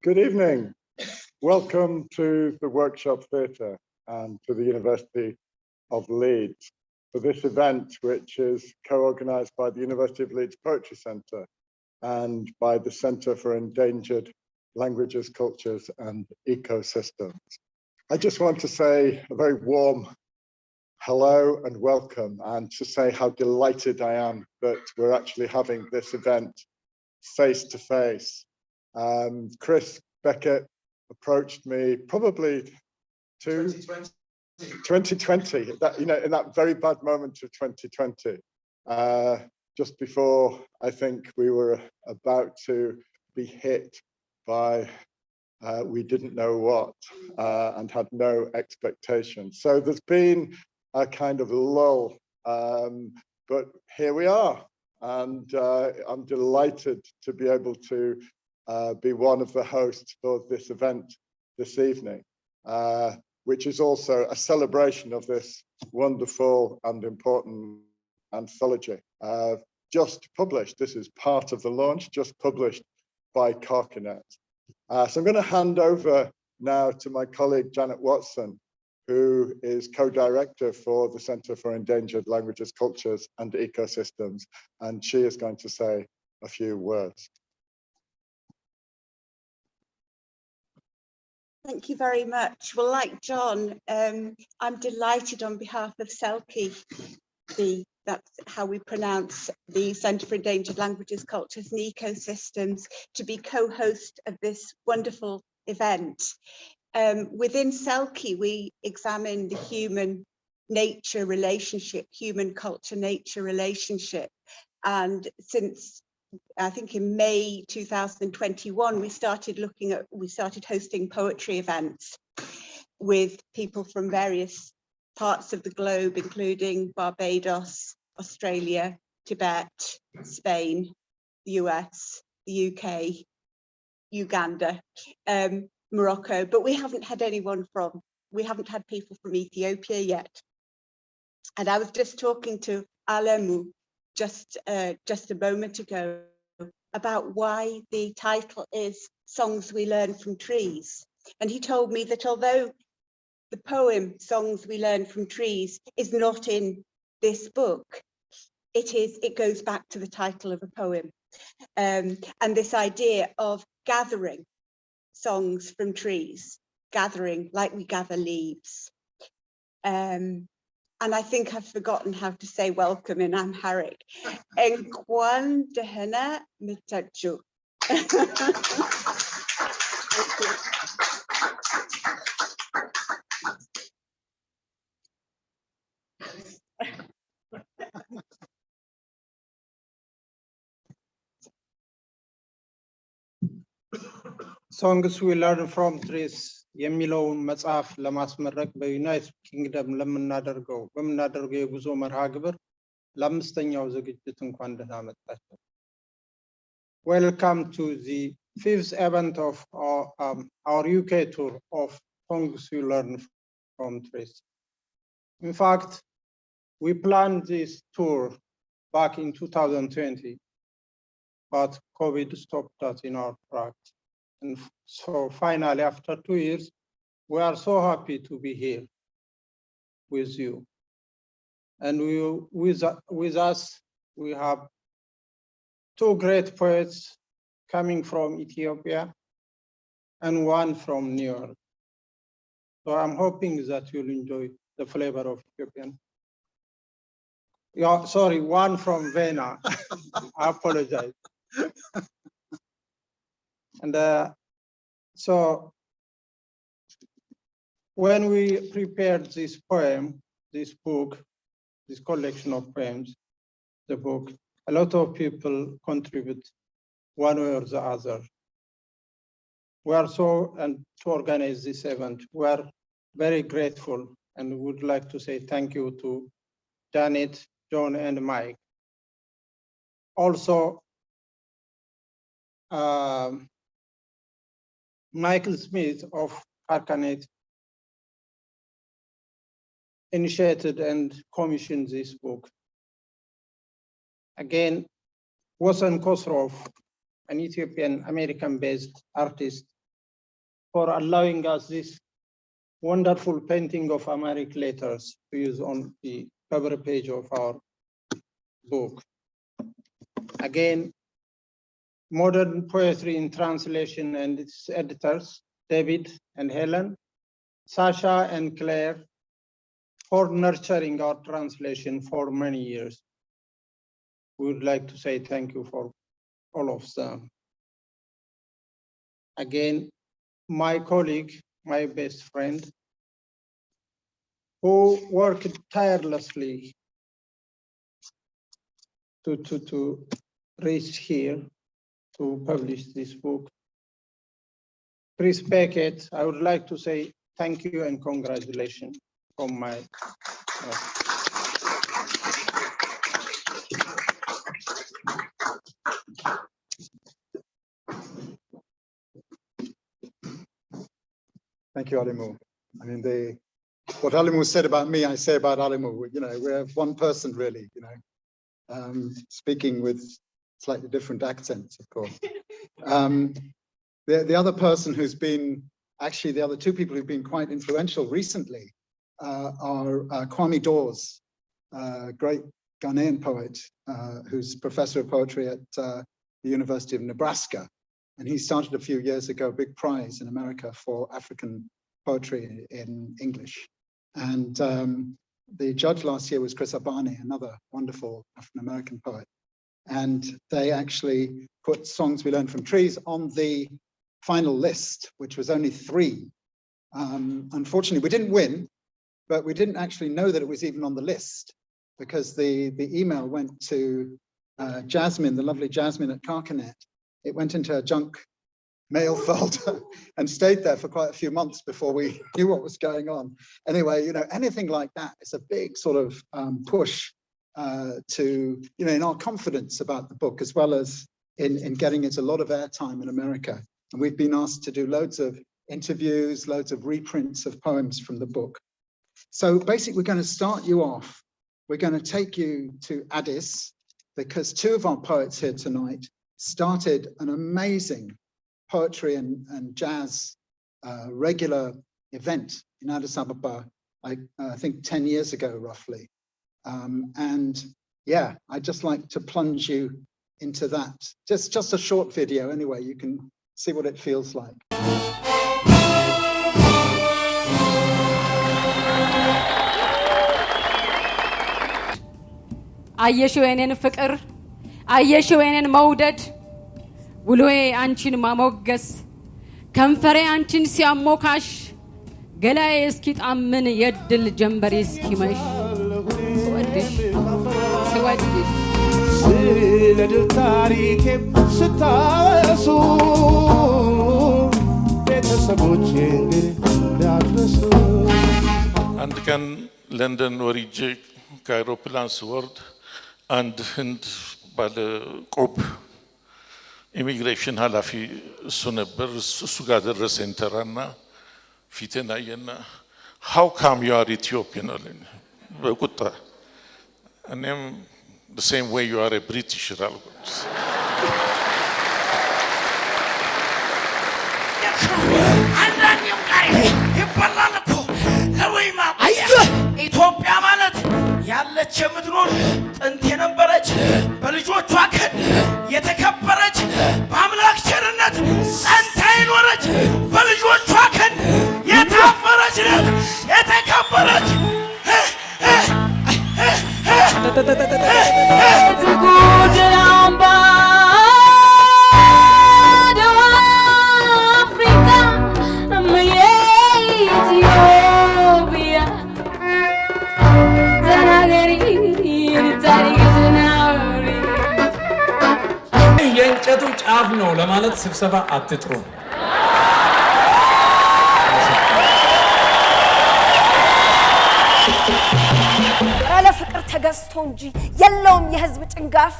Good evening. Welcome to the Workshop Theatre and to the University of Leeds for this event, which is co-organised by the University of Leeds Poetry Centre and by the Centre for Endangered Languages, Cultures and Ecosystems. I just want to say a very warm hello and welcome, and to say how delighted I am that we're actually having this event face to face. Chris BECKETT approached me probably 2020, that, you know, in that very bad moment of 2020, just before I think we were about to be hit by we didn't know what and had no expectations. So there's been a kind of lull, but here we are, and I'm delighted to be able to be one of the hosts for this event this evening, which is also a celebration of this wonderful and important anthology. Just published, this is part of the launch, just published by Carcanet. So I'm going to hand over now to my colleague Janet Watson, who is co-director for the Centre for Endangered Languages, Cultures and Ecosystems, and she is going to say a few words. Thank you very much. Well, like John, I'm delighted on behalf of CELCE, that's how we pronounce the Centre for Endangered Languages, Cultures and Ecosystems, to be co-host of this wonderful event. Within CELCE, we examine the human-nature relationship, human-culture-nature relationship. And since I think in May 2021, we started hosting poetry events with people from various parts of the globe, including Barbados, Australia, Tibet, Spain, the US, the UK, Uganda, Morocco, but we haven't had people from Ethiopia yet. And I was just talking to Alemu just a moment ago about why the title is Songs We Learn from Trees. And he told me that although the poem Songs We Learn from Trees is not in this book, it goes back to the title of a poem. And this idea of gathering songs from trees, gathering like we gather leaves. And I think I've forgotten how to say welcome in Amharic. Enquan dehena mitaju. Songs We Learn from Trees የሚለውን መጽሐፍ ለማስመረቅ በዩናይትድ ኪንግደም በምናደርገው የጉዞ መርሃ ግብር ለአምስተኛው ዝግጅት እንኳን ደህና መጣችሁ። Welcome to the 5th event of our UK tour of Songs We Learn from Trees. In fact, we planned this tour back in 2020, but COVID stopped us in our tracks. And so finally, after 2 years, we are so happy to be here with you. And with us, we have two great poets coming from Ethiopia and one from New York. So I'm hoping that you'll enjoy the flavor of Ethiopian. Yeah, sorry, one from Vienna. I apologize. And so when we prepared this poem, this book, this collection of poems, the book, a lot of people contribute one way or the other. We are and to organize this event, we are very grateful and would like to say thank you to Janet, John and Mike. Also, Michael Smith of Carcanet initiated and commissioned this book. Again, Wasan Khosrow, an Ethiopian American-based artist, for allowing us this wonderful painting of Amharic letters to use on the cover page of our book. Again, Modern Poetry in Translation and its editors, David and Helen, Sasha and Claire, for nurturing our translation for many years. We would like to say thank you for all of them. Again, my colleague, my best friend, who worked tirelessly to reach here to publish this book. Chris BECKETT, I would like to say thank you and congratulations from my Thank you, Alemu. I mean, what Alemu said about me, I say about Alemu. You know, we're one person, really. You know, speaking with slightly different accents, of course. The other person who's been, actually, the other two people who've been quite influential recently are Kwame Dawes, great Ghanaian poet, who's professor of poetry at the University of Nebraska. And he started a few years ago a big prize in America for African poetry in English. And the judge last year was Chris Abani, another wonderful African-American poet. And they actually put Songs We Learned from Trees on the final list, which was only 3. Unfortunately, we didn't win, but we didn't actually know that it was even on the list because the email went to Jasmine, the lovely Jasmine at Carcanet. It went into a junk mail folder and stayed there for quite a few months before we knew what was going on. Anyway, you know, anything like that is a big sort of push to, you know, in our confidence about the book, as well as in getting it a lot of airtime in America. And we've been asked to do loads of interviews, loads of reprints of poems from the book. So basically, we're going to start you off. We're going to take you to Addis, because 2 of our poets here tonight started an amazing poetry and jazz regular event in Addis Ababa, I think 10 years ago, roughly. And yeah, I'd just like to plunge you into that. Just a short video anyway, you can see what it feels like. አየሽው የኔን ፍቅር አየሽው የኔን መውደድ ውሎዬ አንቺን ማሞገስ ከንፈሬ አንቺን ሲያሞካሽ ገላዬ እስኪጣምን የድል ጀንበሬ እስኪመሽ ስወድሽ ስለድል ታሪኬም ስታወሱ ቤተሰቦቼ እንዳትረሱ። አንድ ቀን ለንደን ወርጄ ከአውሮፕላን ስወርድ አንድ ህንድ ባለ ቆብ ኢሚግሬሽን ኃላፊ እሱ ነበር። እሱ ጋር ደረሰኝ ተራና ፊቴን አየና how come you are Ethiopian አለኝ በቁጣ። እኔም the same way you are a British አልኩት። አንዳንዴም ጋር ይባላል እኮ ለወይማ ኢትዮጵያ ማለት ያለች የምትኖር ጥንት የነበረች በልጆቿ ክንድ የተከበረች በአምላክ ቸርነት ጸንታ የኖረች በልጆቿ ክንድ የታፈረች የተከበረች የእንጨቱ ጫፍ ነው ለማለት ስብሰባ አትጥሩ። ያለ ፍቅር ተገዝቶ እንጂ የለውም የህዝብ ጭንጋፍ።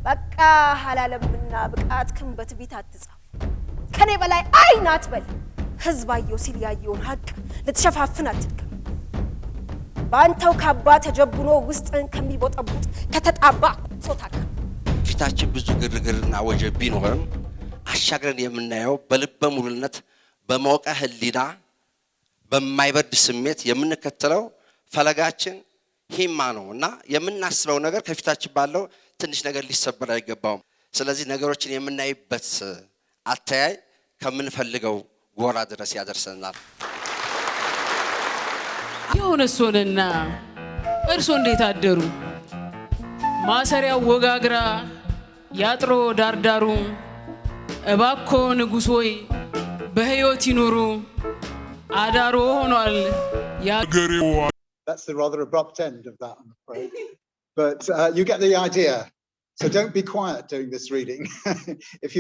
በቃ ሐላለምና ብቃትክም በትቢት አትጻፍ። ከኔ በላይ አይን አትበል። ህዝብ አየው ሲል ያየውን ሀቅ ልትሸፋፍን አትድገም። በአንተው ካባ ተጀብኖ ውስጥን ከሚቦጠቡጥ ከተጣባ ሶታካ ፊታችን ብዙ ግርግርና ወጀብ ቢኖርም አሻግረን የምናየው በልበ ሙሉነት በማወቀ ህሊና በማይበርድ ስሜት የምንከተለው ፈለጋችን ሂማ ነውና የምናስበው ነገር ከፊታችን ባለው ትንሽ ነገር ሊሰበር አይገባውም። ስለዚህ ነገሮችን የምናይበት አተያይ ከምንፈልገው ጎራ ድረስ ያደርሰናል። የሆነሶንና እርሶ እንዴት አደሩ? ማሰሪያው ወጋግራ ያጥሮ ዳርዳሩ እባኮ ንጉሥ ሆይ በሕይወት ይኑሩ አዳሮ ሆኗል ያገሬው። That's the rather abrupt end of that, I'm afraid. But you get the idea. So don't be quiet during this reading. If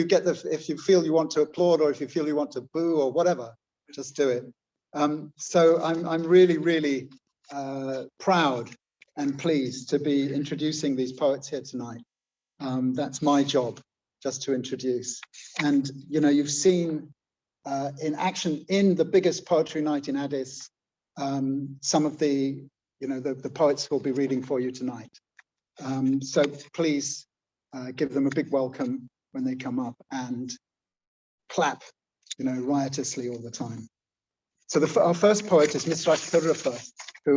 you feel you want to applaud or if you feel you want to boo or whatever, just do it. So I'm really proud and pleased to be introducing these poets here tonight. That's my job, just to introduce. And you know, you've seen in action in the biggest poetry night in Addis, some of the poets who'll be reading for you tonight. So please give them a big welcome when they come up and clap, riotously all the time. So our first poet is Misrak TERFE, who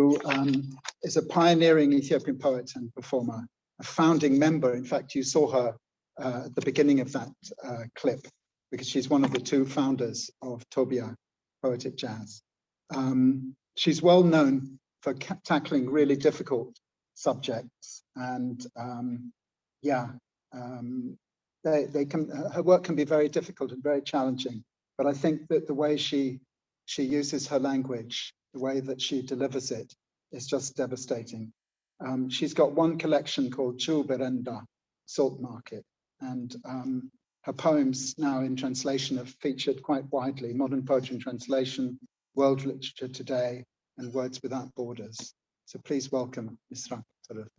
is a pioneering Ethiopian poet and performer, a founding member. In fact, you saw her at the beginning of that clip, because she's one of the two founders of TEBEJE Poetic Jazz. She's well known for tackling really difficult subjects, and her work can be very difficult and very challenging. But I think that the way she uses her language, the way that she delivers it, is just devastating. She's got one collection called Berenda, Salt Market, and her poems now in translation have featured quite widely: Modern Poetry in Translation, World Literature Today, and Words Without Borders. So please welcome Misrak TERFE.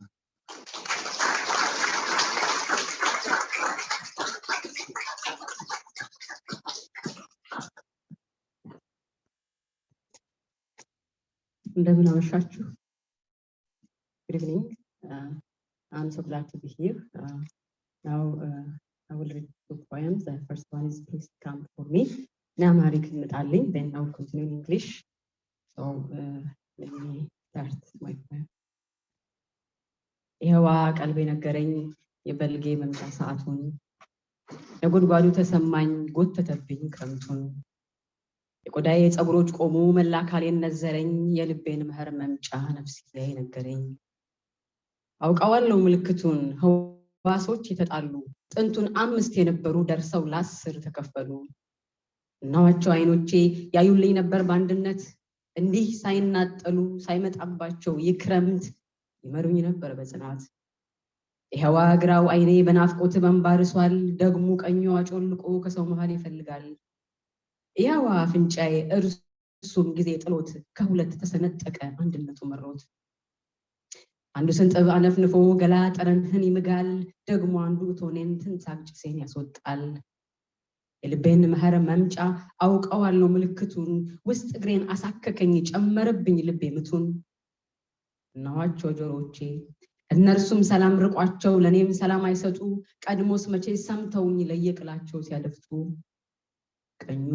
Good evening. I'm so glad to be here. Now I will read two poems. The first one is Please Come For Me. Now Amharic, then I will continue in English. So let me start my poem. ይኸዋ ቀልቤ ነገረኝ የበልጌ መምጫ ሰዓቱን የጉድጓዱ ተሰማኝ ጎተተብኝ ክረምቱን የቆዳዬ ፀጉሮች ቆሙ መላ አካሌን ነዘረኝ የልቤን መህር መምጫ ነፍስዬ ነገረኝ አውቀዋለሁ ምልክቱን ህዋሶች የተጣሉ ጥንቱን 5 የነበሩ ደርሰው ለ10 ተከፈሉ እናዋቸው አይኖቼ ያዩልኝ ነበር በአንድነት እንዲህ ሳይናጠሉ ሳይመጣባቸው ይክረምት ይመሩኝ ነበር በጽናት ይሄዋ ግራው አይኔ በናፍቆት በንባርሷል ደግሞ ቀኙ አጮልቆ ከሰው መሃል ይፈልጋል ይሄዋ አፍንጫዬ እርሱም ጊዜ ጥሎት ከሁለት ተሰነጠቀ አንድነቱ መሮት አንዱ ስንጥብ አነፍንፎ ገላ ጠረንህን ይምጋል ደግሞ አንዱ ቶኔን ትንሳቅ ጭሴን ያስወጣል የልቤን መህር መምጫ አውቀዋለሁ ምልክቱን ውስጥ እግሬን አሳከከኝ ጨመረብኝ ልቤ ምቱን እናዋቸው ጆሮቼ እነርሱም ሰላም ርቋቸው ለኔም ሰላም አይሰጡ ቀድሞስ መቼ ሰምተውኝ ለየቅላቸው ሲያደፍጡ ቀኙ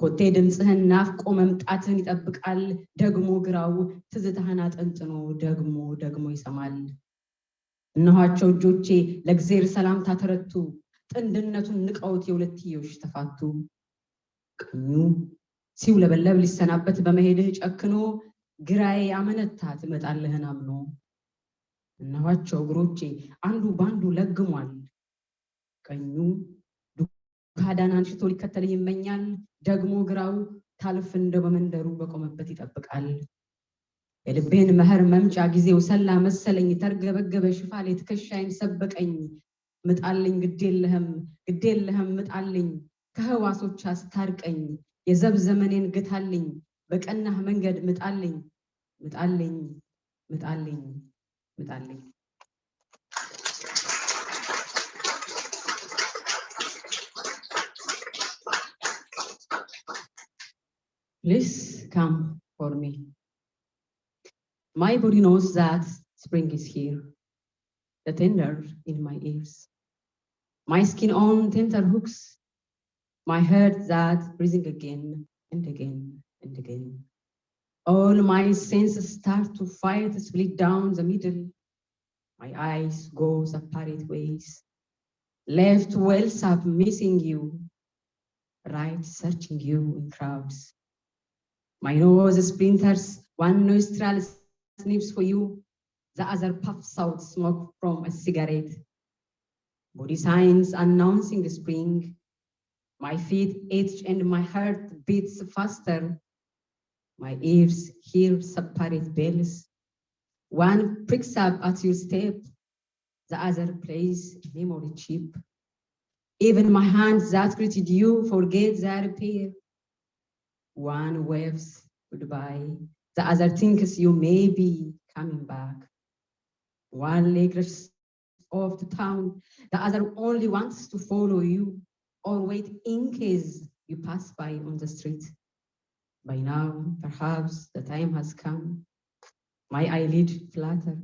ኮቴ ድምጽህን ናፍቆ መምጣትን ይጠብቃል ደግሞ ግራው ትዝታህን አጠንጥኖ ደግሞ ይሰማል እነዋቸው እጆቼ ለእግዚአብሔር ሰላምታ ተረቱ ጥንድነቱን ንቀውት የሁለትዮሽ ተፋቱ ቀኙ ሲውለበለብ ሊሰናበት በመሄድህ ጨክኖ ግራዬ አመነታ ትመጣለህን አምኖ እናዋቸው እግሮቼ አንዱ ባንዱ ለግሟል ቀኙ ዱካዳን አንሽቶ ሊከተል ይመኛል ደግሞ ግራው ታልፍ እንደ በመንደሩ በቆመበት ይጠብቃል የልቤን መህር መምጫ ጊዜው ሰላ መሰለኝ ተርገበገበ ሽፋሌ ትከሻይን ሰበቀኝ ምጣልኝ ግዴለህም ምጣልኝ ከህዋሶች አስታርቀኝ የዘብ ዘመኔን ግታልኝ በቀናህ መንገድ ምጣልኝ Please come for me. My body knows that spring is here, the tender in my ears. My skin on tender hooks My heart that breathing again and again and again. All my senses start to fight, split down the middle. My eyes go separate ways. Left wells up, missing you. Right, searching you in crowds. My nose splinters, one nostril sniffs for you, the other puffs out smoke from a cigarette. Body signs announcing the spring. My feet itch and my heart beats faster. My ears hear separate bells. One pricks up at your step, the other plays memory chip. Even my hands that greeted you forget their repair. One waves goodbye, the other thinks you may be coming back. One leg rushes off to town, the other only wants to follow you or wait in case you pass by on the street. By now, perhaps the time has come. My eyelid flutter,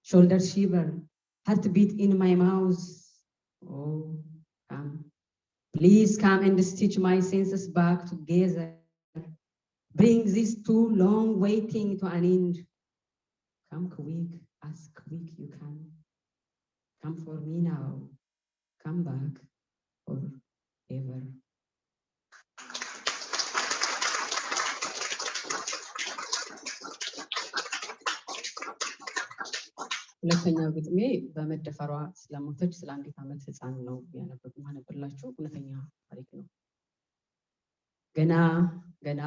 shoulder shiver, heartbeat in my mouth. Oh, come. Please come and stitch my senses back together. Bring this too long waiting to an end. Come quick, as quick you can. Come for me now. Come back forever. ሁለተኛው ግጥሜ በመደፈሯ ስለሞተች ስለ አንዲት ዓመት ህፃን ነው ያነበብላችሁ። እውነተኛ ታሪክ ነው። ገና ገና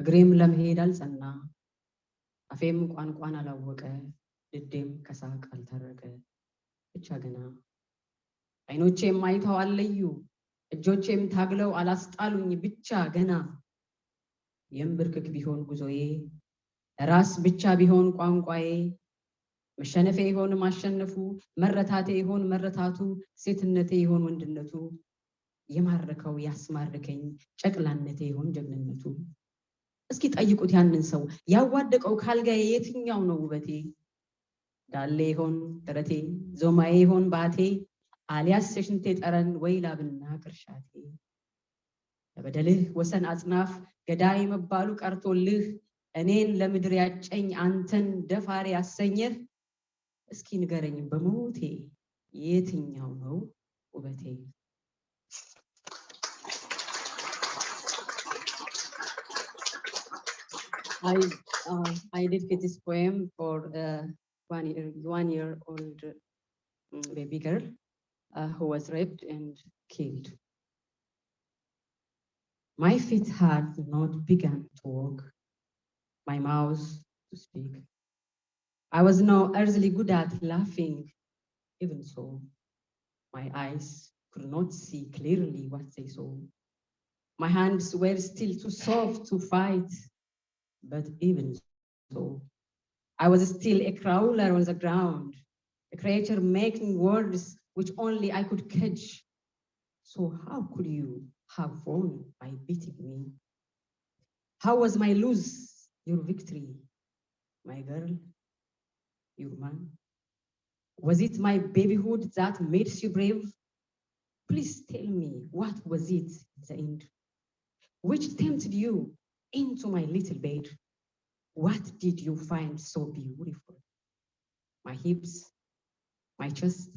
እግሬም ለመሄድ አልጸና፣ አፌም ቋንቋን አላወቀ፣ ድዴም ከሳቅ አልታረቀ። ብቻ ገና አይኖቼም አይተው አለዩ፣ እጆቼም ታግለው አላስጣሉኝ። ብቻ ገና የምብርክክ ቢሆን ጉዞዬ፣ ራስ ብቻ ቢሆን ቋንቋዬ፣ መሸነፌ ይሆን ማሸነፉ፣ መረታቴ ይሆን መረታቱ፣ ሴትነቴ ይሆን ወንድነቱ፣ የማረከው ያስማርከኝ ጨቅላነቴ ይሆን ጀግንነቱ። እስኪ ጠይቁት ያንን ሰው ያዋደቀው ካልጋዬ የትኛው ነው ውበቴ? ዳሌ ይሆን ደረቴ፣ ዞማዬ ይሆን ባቴ፣ አሊያስ የሽንቴ ጠረን ወይ ላብና ቅርሻቴ? ለበደልህ ወሰን አጽናፍ ገዳይ መባሉ ቀርቶልህ እኔን ለምድር ያጨኝ አንተን ደፋሪ ያሰኘህ፣ እስኪ ንገረኝ በሞቴ የትኛው ነው ውበቴ? I dedicate this poem for a one-year-old baby girl who was raped and killed. My feet had not begun to walk, my mouth to speak. I was no earthly good at laughing, even so. My eyes could not see clearly what they saw. My hands were still too soft to fight, but even so, I was still a crawler on the ground, a creature making words which only I could catch. So how could you have won by beating me? How was my lose your victory, my girl, your man? Was it my babyhood that made you brave? Please tell me, what was it in the end? Which tempted you into my little bed? What did you find so beautiful? My hips, my chest,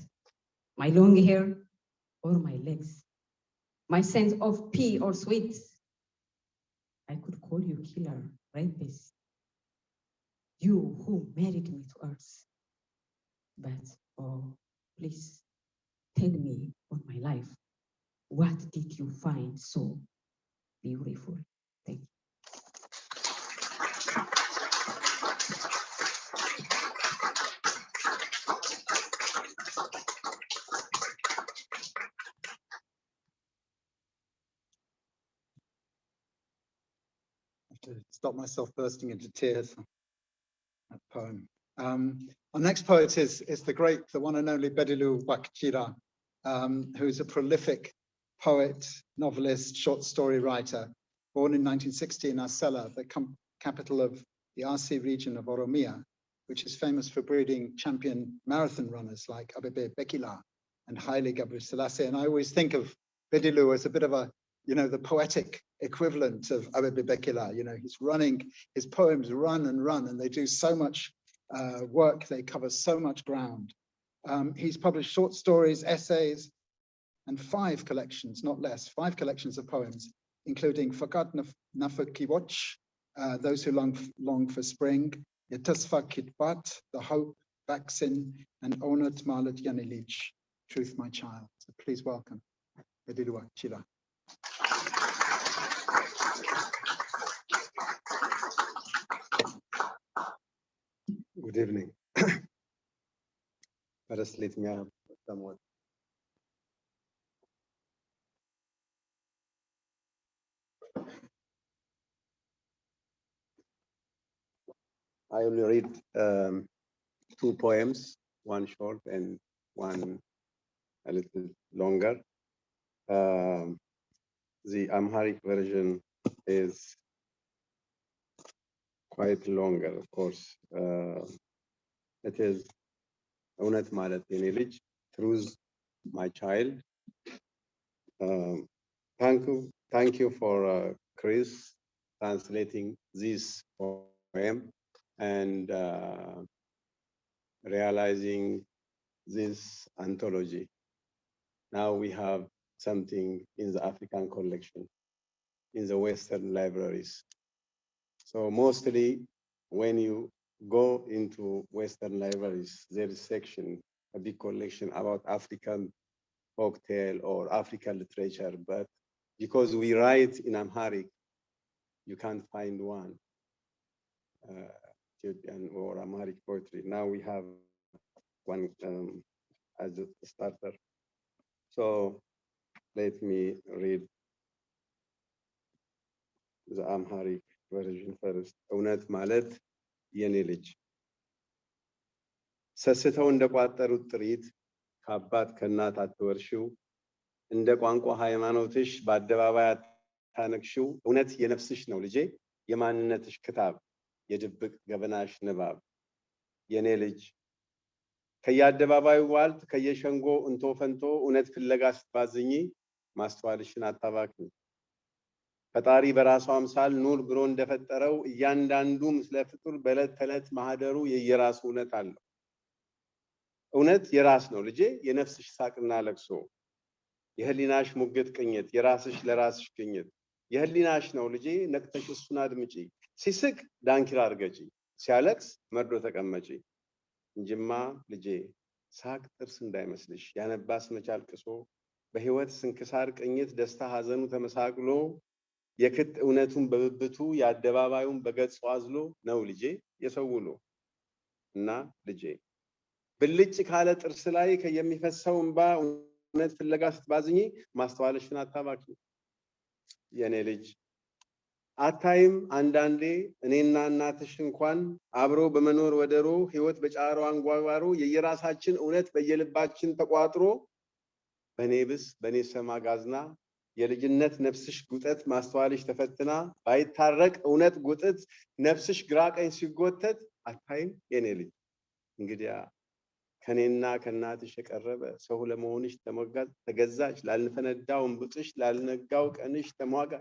my long hair, or my legs? My sense of pee or sweat? I could call you killer, rapist, you who married me to earth. But, oh, please, tell me on my life, what did you find so beautiful? Thank you. To stop myself bursting into tears. That poem. Our next poet is the great, the one and only Bedilu WAKJIRA, who's a prolific poet, novelist, short story writer, born in 1960 in Asella, the capital of the RC region of Oromia, which is famous for breeding champion marathon runners like Christ BECKETT and Haile Gebrselassie. And I always think of Bedilu as a bit of a you know, the poetic equivalent of Christ BECKETT. You know, he's running, his poems run and run, and they do so much work, they cover so much ground. He's published short stories, essays, and 5 collections, not less, 5 collections of poems, including Fakat Nafakiwatch, Those Who Long for Spring, Yetasfa Kitbat, The Hope Vaccine, and Onat Malat Yanilich, Truth My Child. So please welcome Bedilu WAKJIRA. Good evening. First, let me have someone. I only read 2 poems, one short and one a little longer. The Amharic version is quite longer, of course. It is Onat Malat Yenilich, Truth My Child. Thank you for Chris translating this poem and realizing this anthology. Now we have something in the African collection, in the Western libraries. So mostly when you go into Western libraries, there is section, a big collection about African folktale or African literature, but because we write in Amharic, you can't find one, Ethiopian or Amharic poetry. Now we have one as a starter. So let me read the Amharic version first. እውነት ማለት የኔ ልጅ ሰስተው እንደቋጠሩት ጥሪት ከአባት ከእናት አትወርሺው እንደ ቋንቋ ሃይማኖትሽ በአደባባይ አታነክሺው እውነት የነፍስሽ ነው ልጄ የማንነትሽ ክታብ የድብቅ ገበናሽ ንባብ የኔ ልጅ ከየአደባባዩ ዋልት ከየሸንጎ እንቶ ፈንቶ እውነት ፍለጋ ስትባዝኚ ማስተዋልሽን አታባክኝ ፈጣሪ በራሱ አምሳል ኑር ብሎ እንደፈጠረው እያንዳንዱ ምስለ ፍጡር በዕለት ተዕለት ማህደሩ የየራሱ እውነት አለው እውነት የራስ ነው ልጄ የነፍስሽ ሳቅና ለቅሶ የህሊናሽ ሙግት ቅኝት የራስሽ ለራስሽ ቅኝት የህሊናሽ ነው ልጄ ነቅተሽ እሱን አድምጪ ሲስቅ ዳንኪራ አርገጪ ሲያለቅስ መርዶ ተቀመጪ እንጅማ ልጄ ሳቅ ጥርስ እንዳይመስልሽ ያነባስ መቻልቅሶ በህይወት ስንክሳር ቅኝት ደስታ ሐዘኑ ተመሳቅሎ የክት እውነቱን በብብቱ ያደባባዩን በገጹ አዝሎ ነው ልጄ የሰውሎ እና ልጄ ብልጭ ካለ ጥርስ ላይ ከየሚፈሰው እንባ እውነት ፍለጋ ስትባዝኚ ማስተዋልሽን አታባኪ የኔ ልጅ አታይም አንዳንዴ እኔና እናትሽ እንኳን አብሮ በመኖር ወደሮ ህይወት በጫሮ አንጓጓሮ የየራሳችን እውነት በየልባችን ተቋጥሮ በኔ ብስ በኔ ሰማ ጋዝና የልጅነት ነፍስሽ ጉጠት ማስተዋልሽ ተፈትና ባይታረቅ እውነት ጉጠት ነፍስሽ ግራ ቀኝ ሲጎተት አታይም የኔ ልጅ እንግዲያ ከኔና ከናትሽ የቀረበ ሰው ለመሆንሽ ተገዛች ላልፈነዳው እንብጥሽ ላልነጋው ቀንሽ ተሟጋ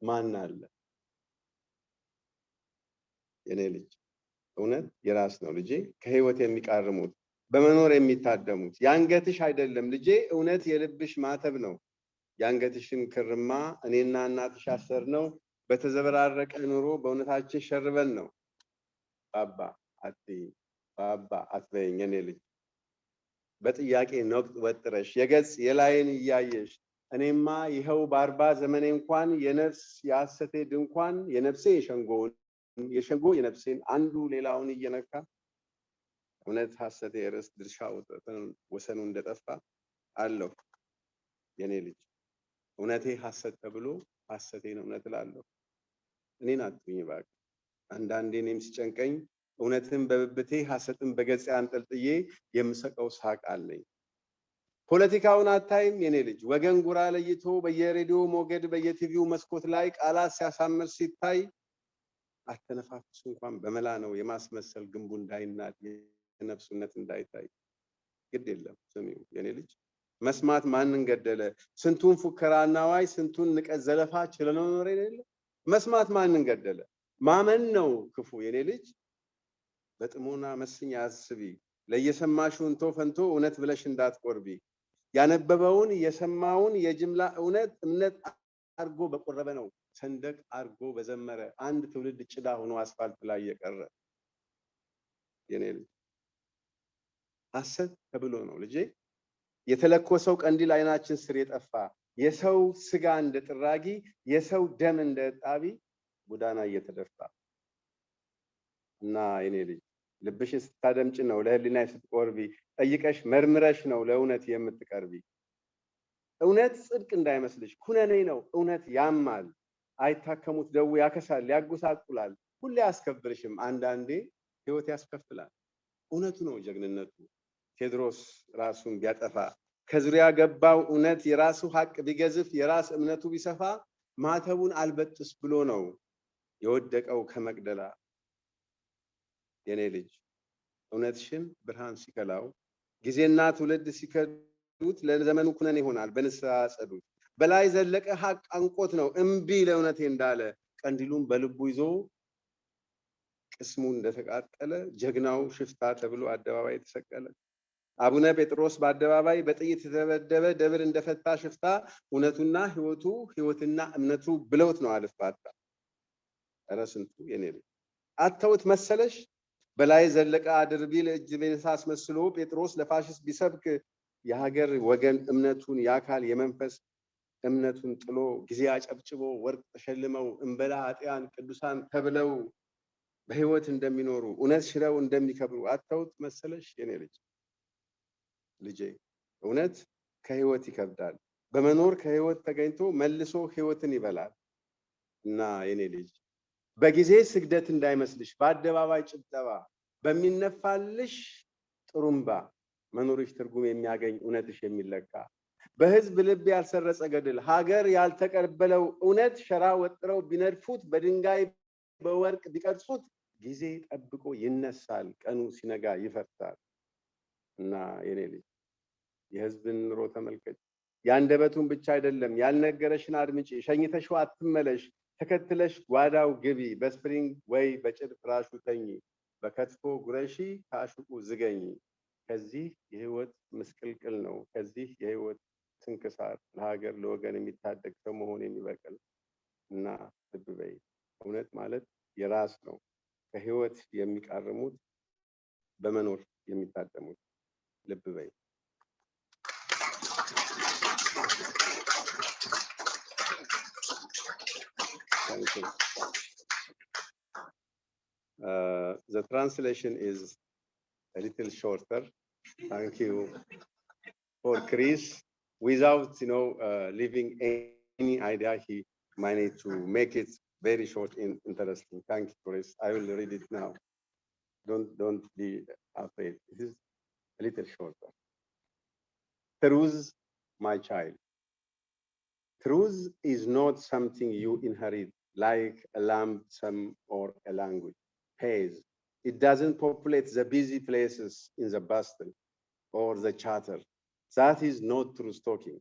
ማን አለ የኔ ልጅ እውነት የራስ ነው ልጄ ከህይወት የሚቃርሙት በመኖር የሚታደሙት ያንገትሽ አይደለም ልጄ እውነት የልብሽ ማተብ ነው ያንገትሽን ክርማ እኔና እናትሽ አሰርነው በተዘበራረቀ ኑሮ በእውነታችን ሸርበን ነው ባባ አትበይኝ የኔ ልጅ በጥያቄ ነቅጥ ወጥረሽ የገጽ የላይን እያየሽ እኔማ ይኸው በ40 ዘመኔ እንኳን የነፍስ ያሰቴ ድንኳን የነፍሴ የሸንጎ የነፍሴን አንዱ ሌላውን እየነካ እውነት ሐሰቴ ርስ ድርሻው ወሰኑ እንደጠፋ አለው የኔ ልጅ እውነቴ ሐሰት ተብሎ ሐሰቴን እውነት እላለሁ እኔን አትሁኝ ባክ አንዳንዴ እኔም ሲጨንቀኝ እውነትን በብብቴ ሐሰትን በገጽ አንጠልጥዬ የምሰቀው ሳቅ አለኝ ፖለቲካውን አታይም የኔ ልጅ ወገን ጉራ ለይቶ በየሬዲዮ ሞገድ በየቲቪው መስኮት ላይ ቃላት ሲያሳምር ሲታይ አተነፋፍሱ እንኳን በመላ ነው የማስመሰል ግንቡ እንዳይናድ የነፍሱነት እንዳይታይ ግድ የለም ስሚው የኔ ልጅ መስማት ማንን ገደለ? ስንቱን ፉከራና ዋይ ስንቱን ንቀት ዘለፋ ችለነው ኖር የሌለ መስማት ማንን ገደለ? ማመን ነው ክፉ የኔ ልጅ። በጥሞና መስኛ አስቢ፣ ለየሰማሽው እንቶ ፈንቶ እውነት ብለሽ እንዳትቆርቢ። ያነበበውን የሰማውን የጅምላ እውነት እምነት አርጎ በቆረበ ነው ሰንደቅ አርጎ በዘመረ አንድ ትውልድ ጭዳ ሆኖ አስፋልት ላይ የቀረ የኔ ልጅ። ሐሰት ተብሎ ነው ልጄ የተለኮሰው ቀንዲል አይናችን ስር የጠፋ የሰው ስጋ እንደ ጥራጊ የሰው ደም እንደ ጣቢ ጎዳና እየተደፋ እና የኔ ልጅ ልብሽን ስታደምጭ ነው ለህሊናሽ ስትቆርቢ፣ ጠይቀሽ መርምረሽ ነው ለእውነት የምትቀርቢ። እውነት ጽድቅ እንዳይመስልሽ ኩነኔ ነው እውነት ያማል፣ አይታከሙት ደዌ ያከሳል ያጎሳቁላል፣ ሁሌ አያስከብርሽም አንዳንዴ ህይወት ያስከፍላል። እውነቱ ነው ጀግንነቱ። ቴዎድሮስ ራሱን ቢያጠፋ ከዙሪያ ገባው እውነት የራሱ ሀቅ ቢገዝፍ የራስ እምነቱ ቢሰፋ ማተቡን አልበጥስ ብሎ ነው የወደቀው ከመቅደላ። የኔ ልጅ እውነትሽን ብርሃን ሲከላው ጊዜና ትውልድ ሲከዱት ለዘመኑ ኩነን ይሆናል በንስሐ ጸዱት። በላይ ዘለቀ ሀቅ አንቆት ነው እምቢ ለእውነቴ እንዳለ ቀንዲሉን በልቡ ይዞ ቅስሙ እንደተቃጠለ ጀግናው ሽፍታ ተብሎ አደባባይ ተሰቀለ። አቡነ ጴጥሮስ በአደባባይ በጥይት የተደበደበ ደብር እንደፈታ ሽፍታ እውነቱና ህይወቱ ህይወትና እምነቱ ብለውት ነው አልፋታ። ኧረ ስንቱ የኔ ልጅ አተውት መሰለሽ በላይ ዘለቀ አድርቢል እጅ ቤነሳ አስመስሎ ጴጥሮስ ለፋሽስት ቢሰብክ የሀገር ወገን እምነቱን የአካል የመንፈስ እምነቱን ጥሎ ጊዜ አጨብጭቦ ወርቅ ተሸልመው እንበላ ኃጢያን ቅዱሳን ተብለው በህይወት እንደሚኖሩ እውነት ሽረው እንደሚከብሩ አተውት መሰለሽ የኔ ልጅ። ልጄ እውነት ከህይወት ይከብዳል፣ በመኖር ከህይወት ተገኝቶ መልሶ ህይወትን ይበላል። እና የኔ ልጅ በጊዜ ስግደት እንዳይመስልሽ በአደባባይ ጭብጨባ በሚነፋልሽ ጥሩምባ መኖርሽ ትርጉም የሚያገኝ እውነትሽ የሚለካ በህዝብ ልብ ያልሰረጸ ገድል ሀገር ያልተቀበለው እውነት ሸራ ወጥረው ቢነድፉት በድንጋይ በወርቅ ቢቀርጹት ጊዜ ጠብቆ ይነሳል ቀኑ ሲነጋ ይፈርሳል። እና የኔ ልጅ የህዝብን ኑሮ ተመልከች፣ ያንደበቱን ብቻ አይደለም ያልነገረሽን አድምጪ። ሸኝተሽው አትመለሽ ተከትለሽ ጓዳው ግቢ፣ በስፕሪንግ ወይ በጭድ ፍራሹ ተኚ፣ በከትፎ ጉረሺ ከአሽቁ ዝገኝ። ከዚህ የህይወት ምስቅልቅል ነው ከዚህ የህይወት ስንክሳር ለሀገር ለወገን የሚታደግ ሰው መሆን የሚበቅል። እና ልብ በይ እውነት ማለት የራስ ነው ከህይወት የሚቃርሙት በመኖር የሚታደሙት። ልብ በይ። The translation is a little shorter. Thank you for Chris. Without leaving any idea, he managed to make it very short and interesting. Thank you, Chris. I will read it now. Don't be afraid. It is a little shorter. Truth, my child. Truth is not something you inherit like a lump sum or a language. Pays. It doesn't populate the busy places in the bustle or the chatter. That is not truth talking.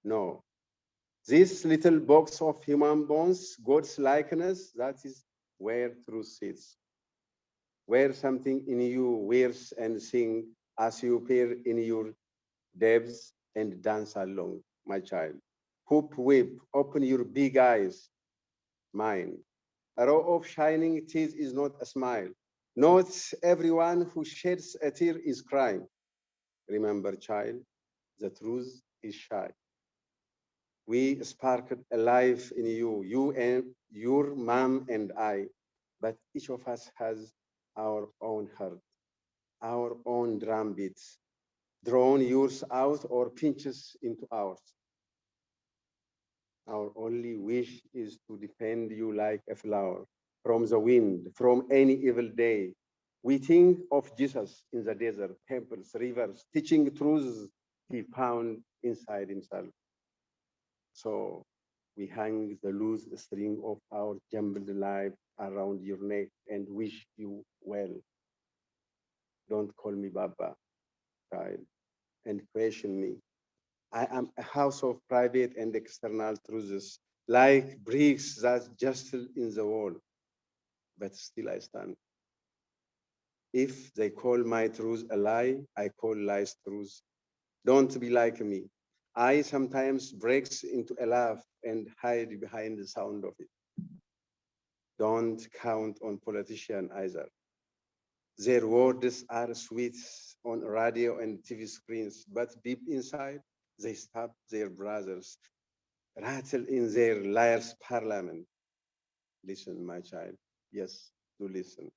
No. This little box of human bones, God's likeness, that is where truth sits. Where something in you wears and sings as you peer in your depths and dance along, my child. Hoop, weep, open your big eyes, mine. A row of shining teeth is not a smile. Not everyone who sheds a tear is crying. Remember, child, the truth is shy. We sparkled a life in you, you and your mom and I, but each of us has our own heart, our own drum beats, drawn yours out or pinches into ours. Our only wish is to defend you like a flower from the wind, from any evil day. We think of Jesus in the desert, temples, rivers, teaching truths he found inside himself. So we hang the loose string of our jumbled life around your neck and wish you well. Don't call me Baba, child, and question me. I am a house of private and external truths, like bricks that just in the wall, but still I stand. If they call my truth a lie, I call lies truth. Don't be like me. I sometimes breaks into a laugh and hide behind the sound of it. Don't count on politicians either. Their words are sweet on radio and TV screens, but deep inside, they stab their brothers, rattle in their liars' parliament. Listen, my child. Yes, do listen.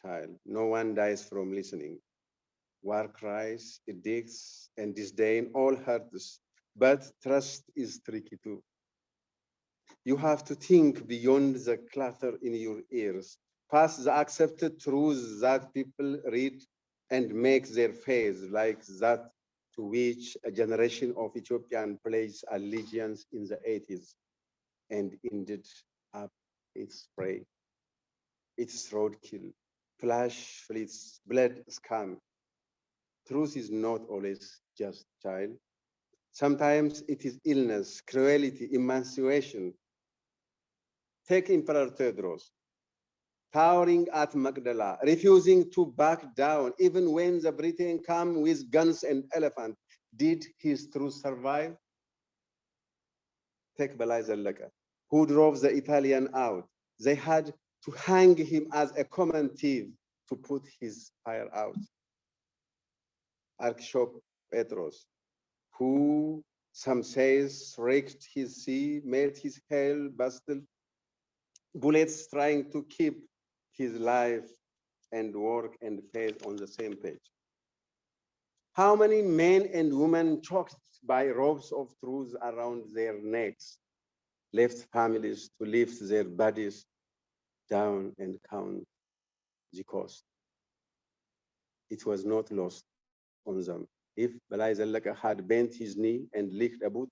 Child, no one dies from listening. War cries, edicts, and disdain all hurts, but trust is tricky too. You have to think beyond the clutter in your ears, past the accepted truths that people read and make their faith like that to which a generation of Ethiopian pledged allegiance in the 80s and ended up its prey. It's roadkill, flash fleets, blood scam. Truth is not always just child. Sometimes it is illness, cruelty, emancipation. Take Emperor Tewodros, towering at Magdala, refusing to back down, even when the Britain came with guns and elephants. Did his truth survive? Take Belai Zellaka, who drove the Italian out. They had to hang him as a common thief to put his fire out. Archbishop Petros, who some says wrecked his sea, made his hell busted, bullets trying to keep his life and work and faith on the same page. How many men and women choked by ropes of truth around their necks, left families to lift their bodies down and count the cost? It was not lost on them. If Belai Zellaka had bent his knee and licked a boot,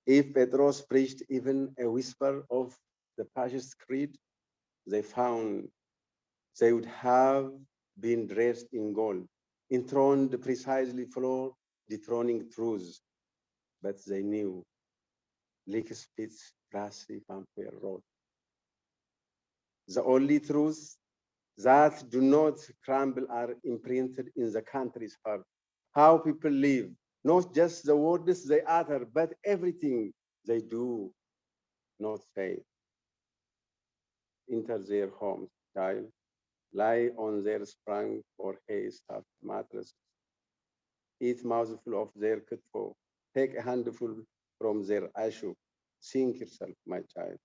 if Petros preached even a whisper of the fascist creed, they found they would have been dressed in gold, enthroned precisely for dethroning truths. But they knew Lick Spitz, Brassy, Vampire Road. The only truths that do not crumble are imprinted in the country's heart. How people live, not just the words they utter, but everything they do not say. Enter their homes, child, lie on their sprung or hay-stuffed mattresses. Eat mouthful of their kutfo. Take a handful from their ashu. Sink yourself, my child,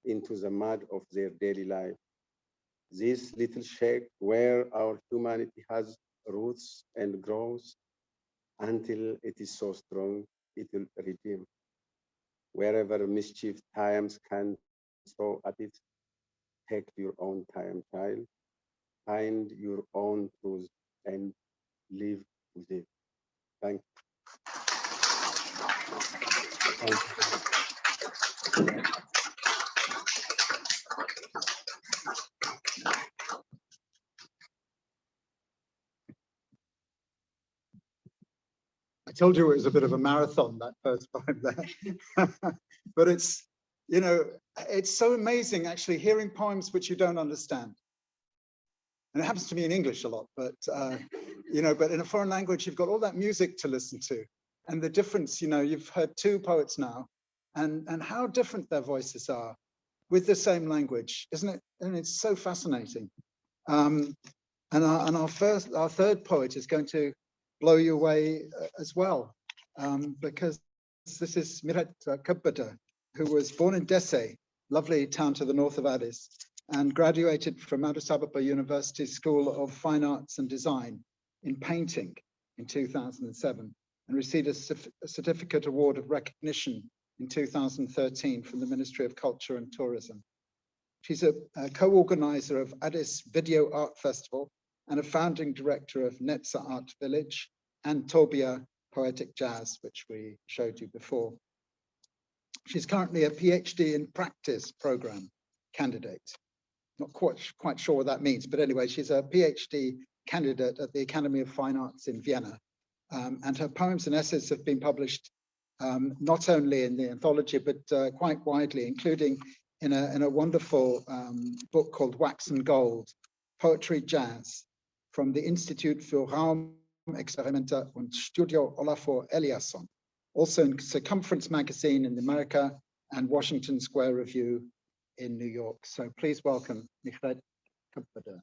into the mud of their daily life. This little shack where our humanity has roots and grows until it is so strong, it will redeem. Wherever mischief times can throw at it, take your own time, child. Find your own truth and live with it. Thank you. Thank you. I told you it was a bit of a marathon, that first poem there. But it's, you know, it's so amazing actually hearing poems which you don't understand. And it happens to me in English a lot, but, you know, but in a foreign language, you've got all that music to listen to. And the difference, you know, you've heard two poets now, and how different their voices are with the same language, isn't it? And it's so fascinating. And our third poet is going to blow you away as well, because this is Mihret KEBEDE, who was born in Dese, lovely town to the north of Addis, and graduated from Addis Ababa University School of Fine Arts and Design in painting in 2007, and received a certificate award of recognition in 2013 from the Ministry of Culture and Tourism. She's a co-organizer of Addis Video Art Festival and a founding director of Netza Art Village and Tobia Poetic Jazz, which we showed you before. She's currently a PhD in practice program candidate. Not quite sure what that means, but anyway, she's a PhD candidate at the Academy of Fine Arts in Vienna. and her poems and essays have been published not only in the anthology, but quite widely, including in a wonderful book called Wax and Gold, Poetry Jazz, from the Institute für Raumexperimente und Studio Olafur Eliasson, also in Circumference Magazine in America and Washington Square Review in New York. So please welcome Mihret KEBEDE.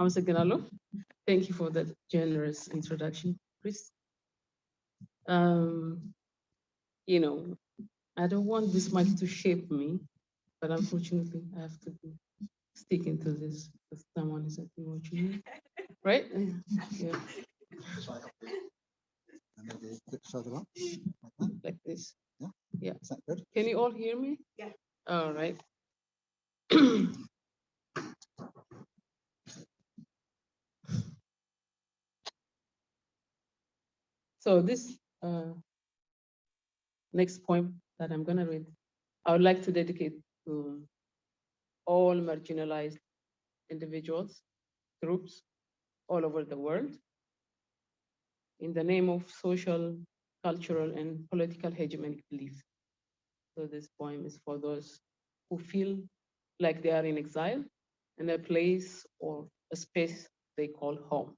አመሰግናለሁ። Thank you for that generous introduction, Chris. You know, I don't want this mic to shape me, but unfortunately I have to be sticking to this because someone is actually watching me, right? Yeah. Like this. Yeah. Yeah. Is that good? Can you all hear me? Yeah. All right. So this next poem that I'm going to read, I would like to dedicate to all marginalized individuals, groups all over the world in the name of social, cultural, and political hegemonic beliefs. So this poem is for those who feel like they are in exile in a place or a space they call home.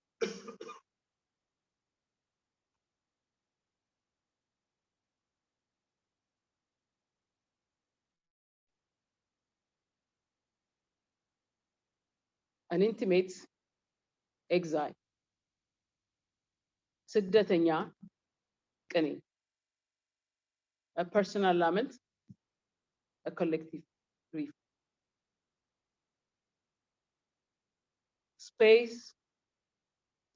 An intimate exile. ስደተኛ ቅኔ. A personal lament, a collective grief. Space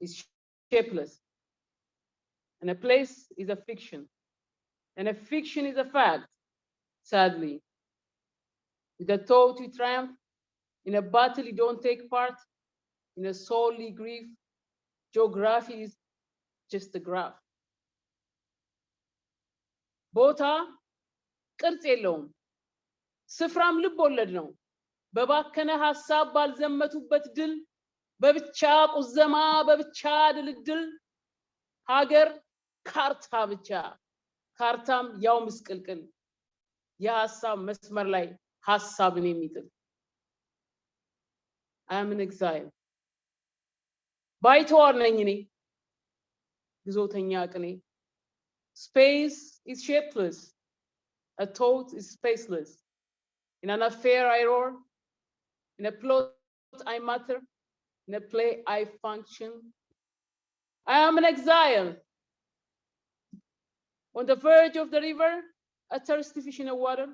is shapeless, and a place is a fiction, and a fiction is a fact, sadly. With a thought you triumph, in a battle you don't take part, in a solely grief, geography is just a graph. ቦታ ቅርጽ የለውም፣ ስፍራም ልብ ወለድ ነው። በባከነ ሐሳብ ባልዘመቱበት ድል፣ በብቻ ቁዘማ በብቻ ድልድል፣ ሀገር ካርታ ብቻ፣ ካርታም ያው ምስቅልቅል፣ የሐሳብ መስመር ላይ ሐሳብን የሚጥል። I am an exile. ባይተዋር ነኝ እኔ ግዞተኛ ቅኔ። Space is shapeless, a thought is spaceless. In an affair I roar, in a plot I matter, in a play I function. I am an exile. On the verge of the river, a thirsty fish in the water.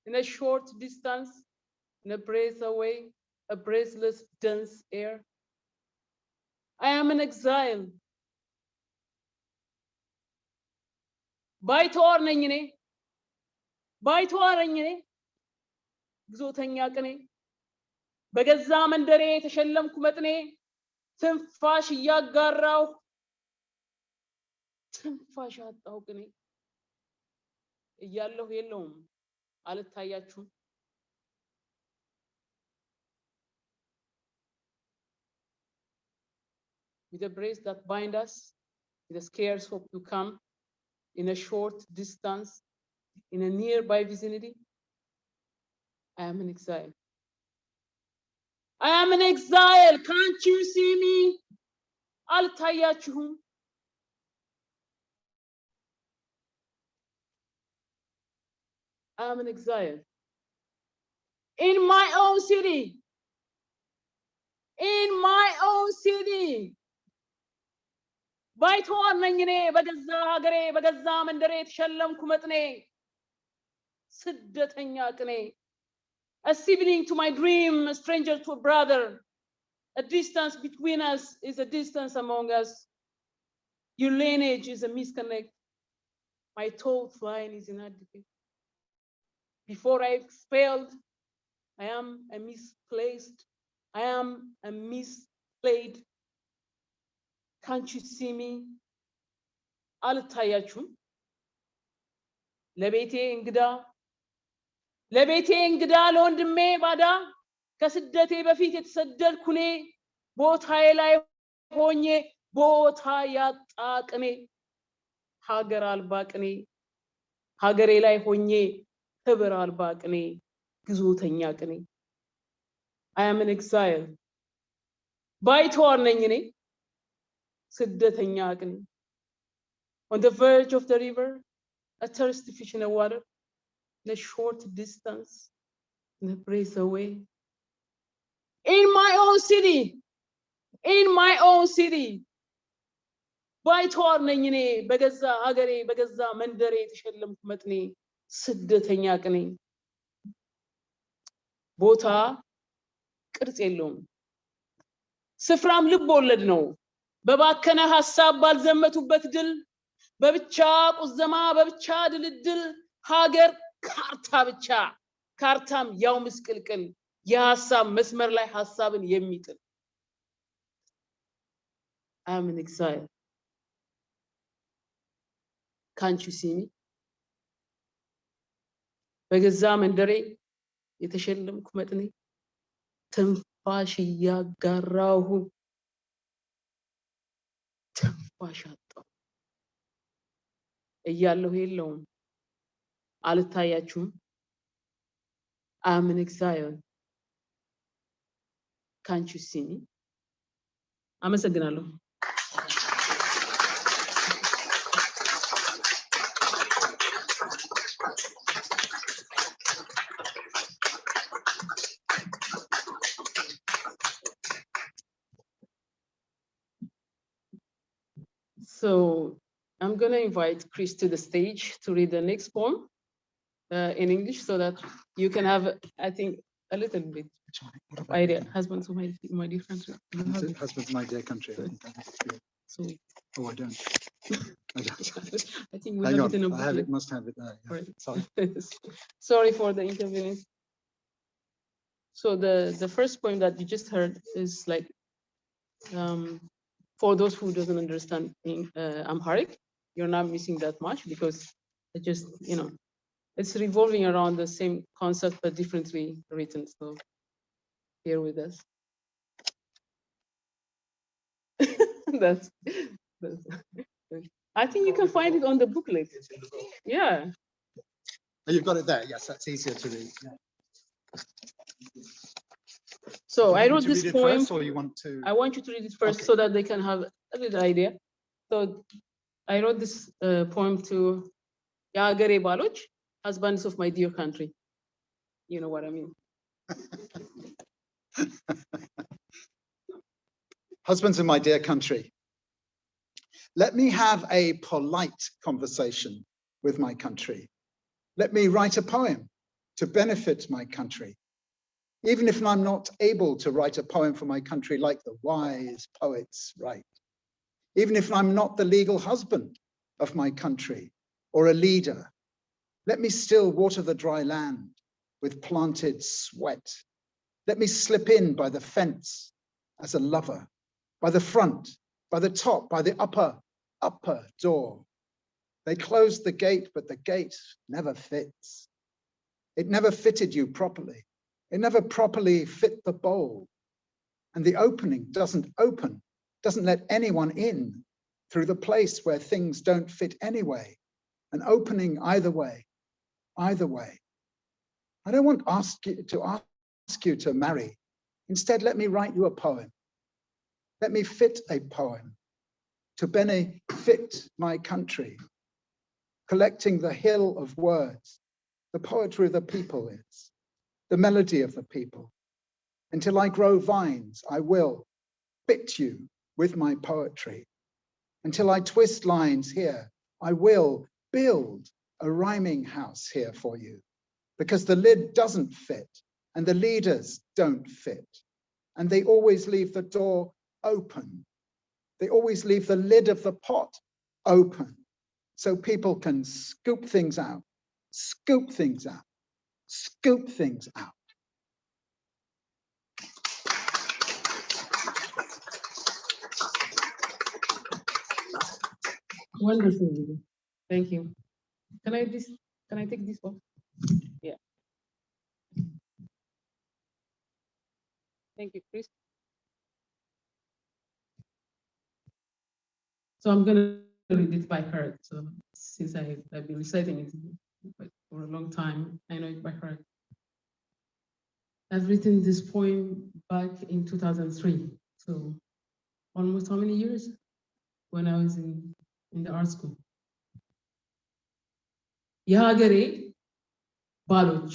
In a short distance, in a breath away, a breathless dense air. I am an exile. ባይተዋር ነኝ እኔ ባይተዋር ነኝ እኔ ግዞተኛ ቅኔ። በገዛ መንደሬ ተሸለምኩ መጥኔ፣ ትንፋሽ እያጋራሁ ትንፋሽ አጣሁ ቅኔ። እያለሁ የለውም አልታያችሁም። With the brace that bind us, with a scarce hope to come, in a short distance, in a nearby vicinity, I am an exile. I am an exile. Can't you see me? Altayachuhum. I am an exile. In my own city. In my own city. ባይተዋር ነኝ እኔ በገዛ ሀገሬ በገዛ መንደሬ ተሸለምኩ መጥኔ፣ ስደተኛ ቅኔ። A sibling to my dream, a stranger to a brother. A distance between us is a distance among us. Your lineage is a misconnect. My thought line is inadequate. Before I expelled, I am a misplaced I am a misplayed. Can't you see me? አልታያችሁም? ለቤቴ እንግዳ ለወንድሜ ባዳ ከስደቴ በፊት የተሰደድኩ እኔ ቦታዬ ላይ ሆኜ ቦታ ያጣ ቅኔ ሀገር አልባ ቅኔ ሀገሬ ላይ ሆኜ ክብር አልባ ቅኔ ግዞተኛ ቅኔ I am an exile ባይተዋር ነኝ እኔ ስደተኛ ቅኔ on the verge of the river a thirsty fish in the water in a short distance in a breeze away in my own city ባይተዋር ነኝ እኔ በገዛ ሀገሬ በገዛ መንደሬ የተሸለምኩ መጥኔ ስደተኛ ቅኔ ቦታ ቅርጽ የለውም ስፍራም ልብ ወለድ ነው በባከነ ሐሳብ ባልዘመቱበት ድል በብቻ ቁዘማ በብቻ ድልድል ሀገር ካርታ ብቻ ካርታም ያው ምስቅልቅል የሐሳብ መስመር ላይ ሐሳብን የሚጥል I am an exile. Can't you see me? በገዛ መንደሬ የተሸለምኩ መጥኔ ትንፋሽ እያጋራሁ ትንፋሽ አጣሁ እያለሁ የለውም አልታያችሁም I am an exile. Can't you see me? አመሰግናለሁ So I'm going to invite Chris to the stage to read the next poem in English so that you can have, I think, a little bit idea. Husbands of my dear country. Husbands of my dear country. I think I have it. So, oh, I don't. I think we have it in a book. I have it, must have it there. Yeah. Right. Sorry. Sorry for the inconvenience. So the first poem that you just heard is like, for those who doesn't understand Amharic, you're not missing that much because it just, you know, it's revolving around the same concept but differently written. So here with us. that's I think you can find it on the booklet. Yeah. Oh, you've got it there. Yes, that's easier to read. Yeah. So I wrote this poem. First, or you want to? I want you to read it first, okay, so that they can have a little idea. So I wrote this poem to Yagare Baloch, husbands of my dear country. You know what I mean. Husbands of my dear country. Let me have a polite conversation with my country. Let me write a poem to benefit my country. Even if I'm not able to write a poem for my country like the wise poets write. Even if I'm not the legal husband of my country or a leader, let me still water the dry land with planted sweat. Let me slip in by the fence as a lover, by the front, by the top, by the upper door. They closed the gate, but the gate never fits. It never fitted you properly. It never properly fit the bowl. And the opening doesn't open, doesn't let anyone in through the place where things don't fit anyway. An opening either way, either way. I don't want to ask you to marry. Instead, let me write you a poem. Let me fit a poem to benefit my country, collecting the hill of words, the poetry of the people is. The melody of the people. Until I grow vines, I will bit you with my poetry. Until I twist lines here, I will build a rhyming house here for you. Because the lid doesn't fit and the leaders don't fit. And they always leave the door open. They always leave the lid of the pot open. So people can scoop things out, scoop things out. Scoop things out. Wonderful. Thank you. Can I take this off? Yeah. Thank you, Chris. So I'm going to read it by heart. So since I've been reciting it for a long time, I know it by heart. I've written this poem back in 2003. So almost how many years? When I was in the art school. የሀገሬ ባሎች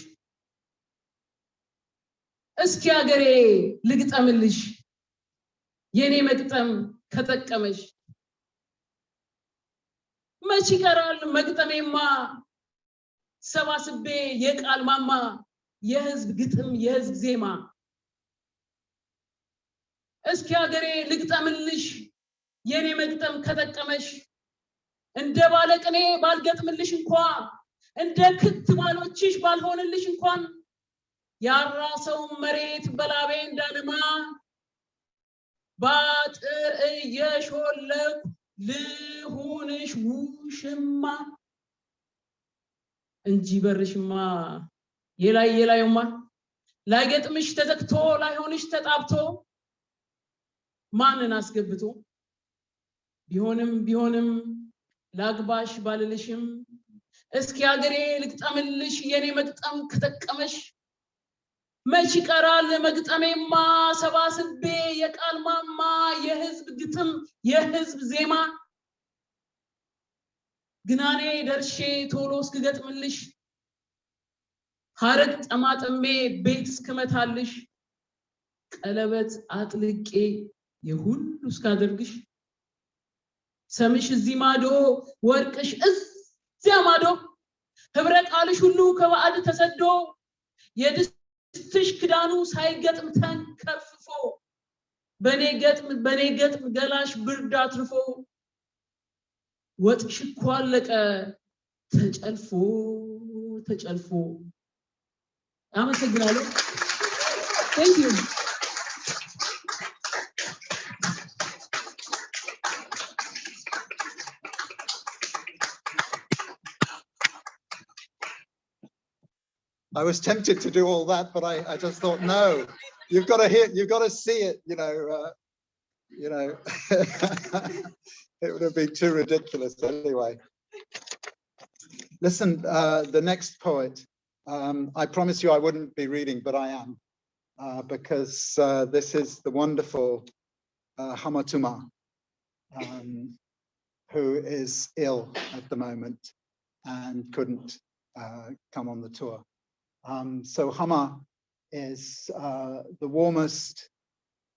እስኪ ሀገሬ ልግጠምልሽ የኔ መግጠም ከጠቀመሽ መች ይቀራል መግጠሜማ ሰባስቤ የቃል ማማ የህዝብ ግጥም የህዝብ ዜማ እስኪ ሀገሬ ልግጠምልሽ የኔ መግጠም ከጠቀመሽ እንደ ባለቅኔ ባልገጥምልሽ እንኳን እንደ ክት ባሎችሽ ባልሆንልሽ እንኳን ያራሰው መሬት በላቤ እንዳልማ ባጥር እየሾለኩ ልሁንሽ ውሽማ እንጂ በርሽማ የላዩማ ላይገጥምሽ ተዘግቶ ላይሆንሽ ተጣብቶ ማንን አስገብቶ ቢሆንም ላግባሽ ባልልሽም እስኪ ሀገሬ ልግጠምልሽ የኔ መግጠም ከጠቀመሽ መች ይቀራል መግጠሜማ ሰባስቤ የቃል ማማ የህዝብ ግጥም የህዝብ ዜማ ግናኔ ደርሼ ቶሎ እስክገጥምልሽ ሀረግ ጠማጥሜ ቤት እስክመታልሽ ቀለበት አጥልቄ የሁሉ እስካደርግሽ ሰምሽ እዚህ ማዶ ወርቅሽ እዚያ ማዶ ህብረ ቃልሽ ሁሉ ከባዕድ ተሰዶ የድስትሽ ክዳኑ ሳይገጥም ተንከርፍፎ በኔ ገጥም ገላሽ ብርድ አትርፎ ወጥሽ እኮ አለቀ ተጨልፎ አመሰግናለሁ። Thank you. I was tempted to do all that, but I just thought, no, you've got to see it, you know, it would have been too ridiculous anyway. Listen, the next poet, I promise you I wouldn't be reading, but I am, because this is the wonderful Hama TUMA, who is ill at the moment and couldn't come on the tour. So Hama is the warmest,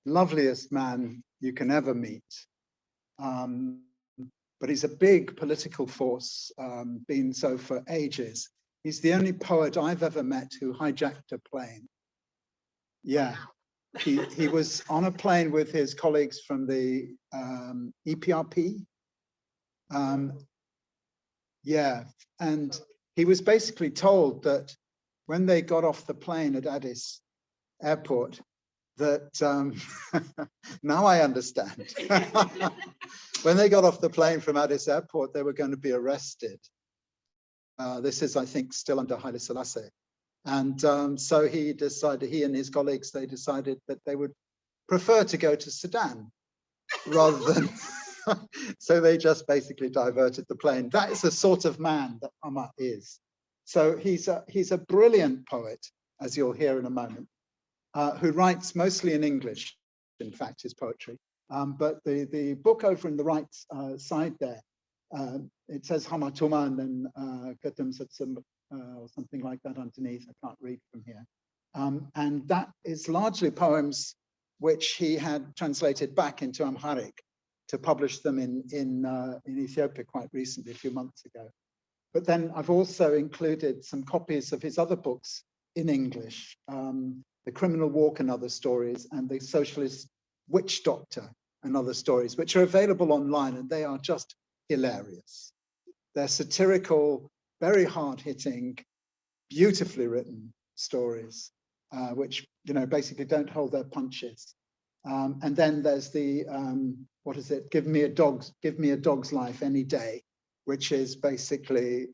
loveliest man you can ever meet. But he's a big political force, been so for ages. He's the only poet I've ever met who hijacked a plane. Yeah, he was on a plane with his colleagues from the EPRP. Yeah, and he was basically told that when they got off the plane at Addis airport, that now I understand. When they got off the plane from Addis airport, they were going to be arrested. This is, I think, still under Haile Selassie. And so he and his colleagues, they decided that they would prefer to go to Sudan rather than, so they just basically diverted the plane. That is the sort of man that Hama is. So he's a brilliant poet, as you'll hear in a moment, who writes mostly in English, in fact, his poetry. But the book over in the right side there, it says Hama TUMA and then Ketem or something like that underneath. I can't read from here. And that is largely poems which he had translated back into Amharic to publish them in Ethiopia quite recently, a few months ago. But then I've also included some copies of his other books in English, The Criminal Walk and Other Stories, and The Socialist Witch Doctor and Other Stories, which are available online, and they are just hilarious. They're satirical, very hard-hitting, beautifully written stories, which, you know, basically don't hold their punches. And then there's the, what is it? Give me a dog's life any day, which is basically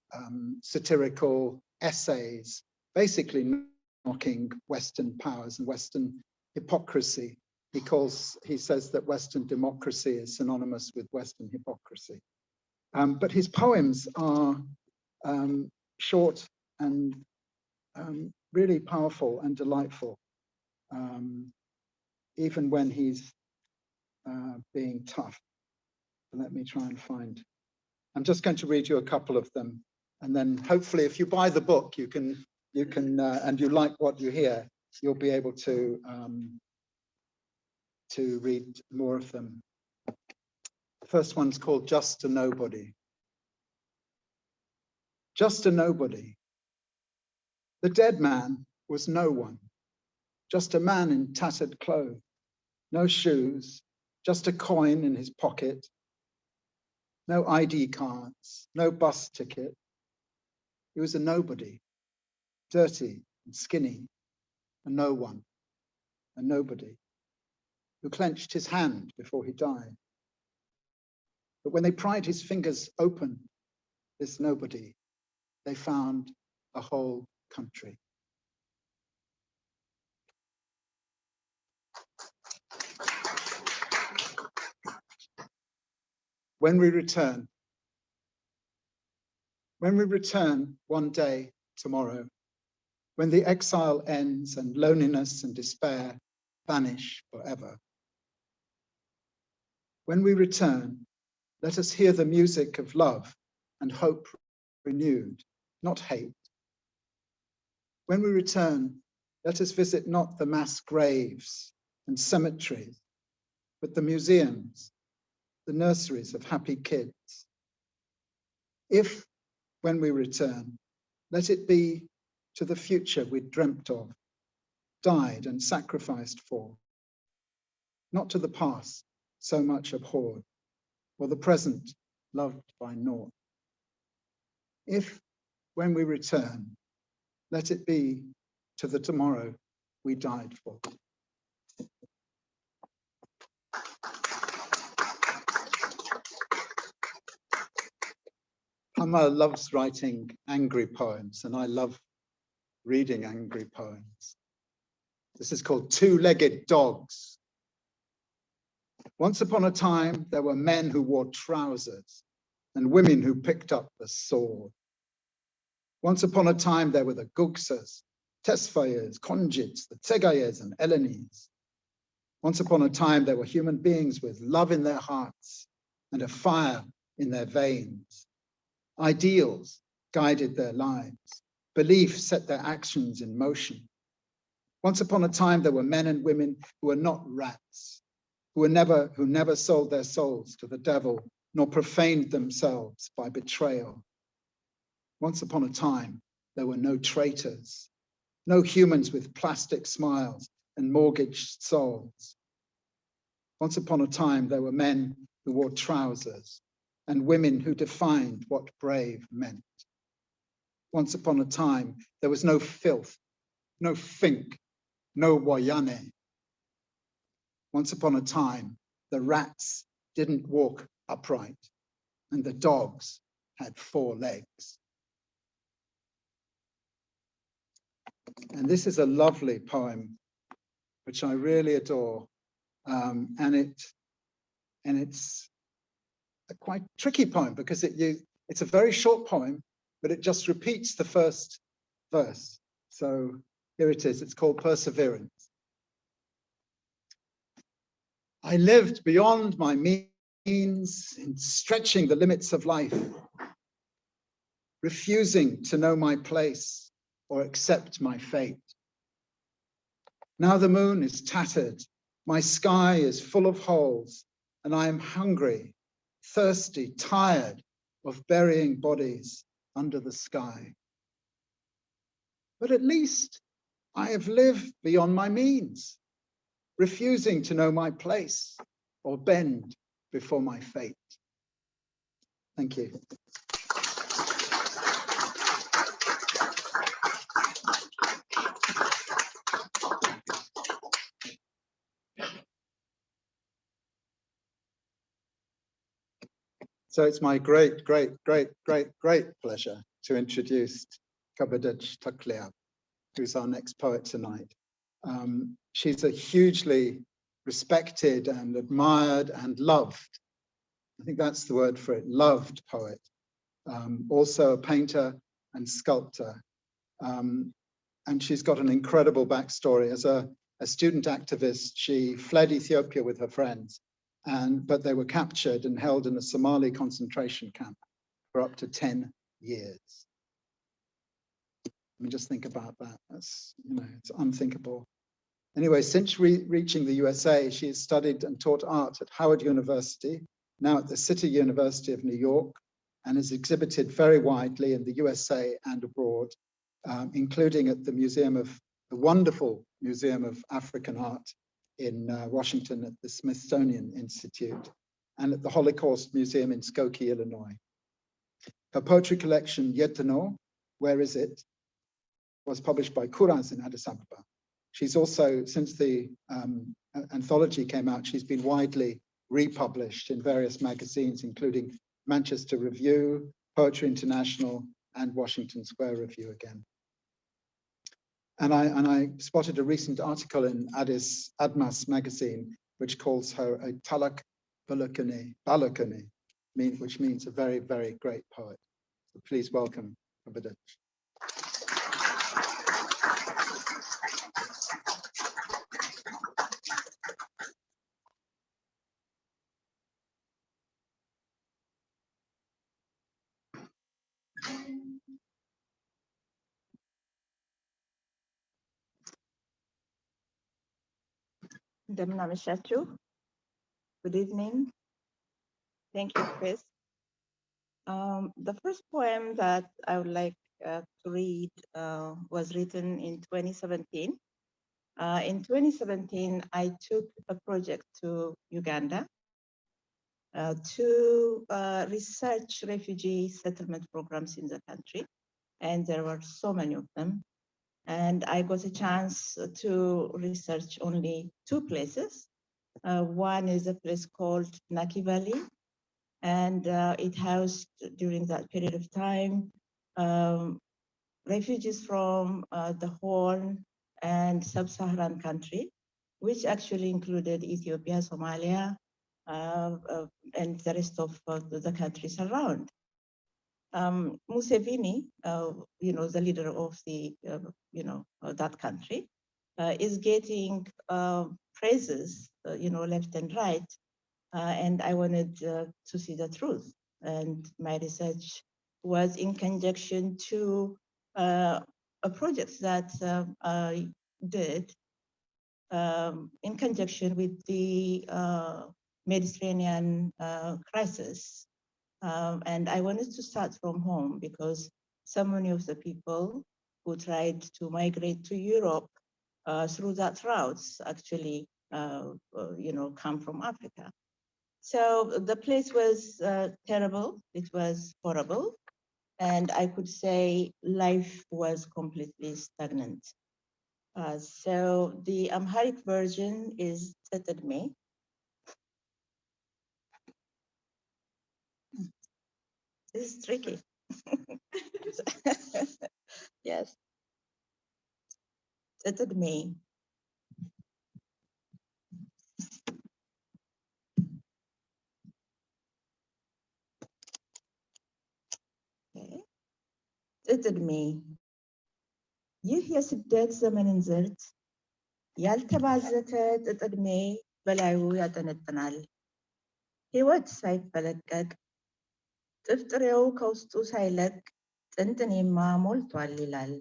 satirical essays, basically mocking Western powers and Western hypocrisy. He says that Western democracy is synonymous with Western hypocrisy. But his poems are short and really powerful and delightful, even when he's being tough. Let me try and find. I'm just going to read you a couple of them, and then hopefully, if you buy the book, you can, and you like what you hear, you'll be able to read more of them. The first one's called Just a Nobody. Just a nobody. The dead man was no one, just a man in tattered clothes, no shoes, just a coin in his pocket, no ID cards, no bus ticket. He was a nobody, dirty and skinny, a no one, a nobody, who clenched his hand before he died. But when they pried his fingers open, this nobody, they found a whole country. When we return one day tomorrow, when the exile ends and loneliness and despair vanish forever. When we return, let us hear the music of love and hope renewed, not hate. When we return, let us visit not the mass graves and cemeteries, but the museums, the nurseries of happy kids. If, when we return, let it be to the future we dreamt of, died and sacrificed for, not to the past so much abhorred, or the present loved by naught. If, when we return, let it be to the tomorrow we died for. Hama loves writing angry poems, and I love reading angry poems. This is called Two-Legged Dogs. Once upon a time, there were men who wore trousers and women who picked up the sword. Once upon a time, there were the Gugsas, Tesfayers, Konjits, the Tsegayers and Elenis. Once upon a time, there were human beings with love in their hearts and a fire in their veins. Ideals guided their lives. Belief set their actions in motion. Once upon a time, there were men and women who were not rats, who never sold their souls to the devil, nor profaned themselves by betrayal. Once upon a time, there were no traitors, no humans with plastic smiles and mortgaged souls. Once upon a time, there were men who wore trousers and women who defined what brave meant. Once upon a time, there was no filth, no fink, no wayane. Once upon a time, the rats didn't walk upright and the dogs had 4 legs. And this is a lovely poem, which I really adore. And it's a quite tricky poem because it's a very short poem, but it just repeats the first verse. So here it is, it's called Perseverance. I lived beyond my means in stretching the limits of life, refusing to know my place or accept my fate. Now the moon is tattered, my sky is full of holes, and I am hungry, thirsty, tired of burying bodies under the sky. But at least I have lived beyond my means, refusing to know my place or bend before my fate. Thank you. So it's my great pleasure to introduce Kebedech TEKLEAB, who's our next poet tonight. She's a hugely respected and admired and loved, I think that's the word for it, loved poet. Also a painter and sculptor. And she's got an incredible backstory. As a student activist, she fled Ethiopia with her friends, but they were captured and held in a Somali concentration camp for up to 10 years. I mean, just think about that. That's, it's unthinkable. Anyway, since reaching the USA, she has studied and taught art at Howard University, now at the City University of New York, and has exhibited very widely in the USA and abroad, including at the wonderful Museum of African Art in Washington at the Smithsonian Institute, and at the Holocaust Museum in Skokie, Illinois. Her poetry collection, Yetano, Where Is It?, was published by Kuraz in Addis Ababa. She's also, since the anthology came out, she's been widely republished in various magazines, including Manchester Review, Poetry International, and Washington Square Review again. And I spotted a recent article in Addis Admas magazine, which calls her a Talak Balakane, which means a very, very great poet. So please welcome Kebedech. እንደምን አመሻችሁ. Good evening. Thank you, Chris. The first poem that I would like to read was written in 2017. In 2017, I took a project to Uganda to research refugee settlement programs in the country, and there were so many of them. And I got a chance to research only two places. One is a place called Naki Valley, and it housed during that period of time refugees from the Horn and Sub-Saharan country, which actually included Ethiopia, Somalia, and the rest of the countries around. Museveni, the leader of the, that country, is getting praises, left and right. And I wanted to see the truth. And my research was in conjunction to a project that I did in conjunction with the Mediterranean crisis. And I wanted to start from home because so many of the people who tried to migrate to Europe through that route actually, come from Africa. So the place was terrible. It was horrible. And I could say life was completely stagnant. So the Amharic version is Tetedme. This is tricky. Yes. Tetedme. ጥጥድሜ ይህ የስደት ዘመን እንዝርት ያልተባዘተ ጥጥድሜ በላዩ ያጠነጥናል። ሕይወት ሳይፈለቀቅ ጥፍጥሬው ከውስጡ ሳይለቅ ጥንጥኔማ ሞልቷል ይላል።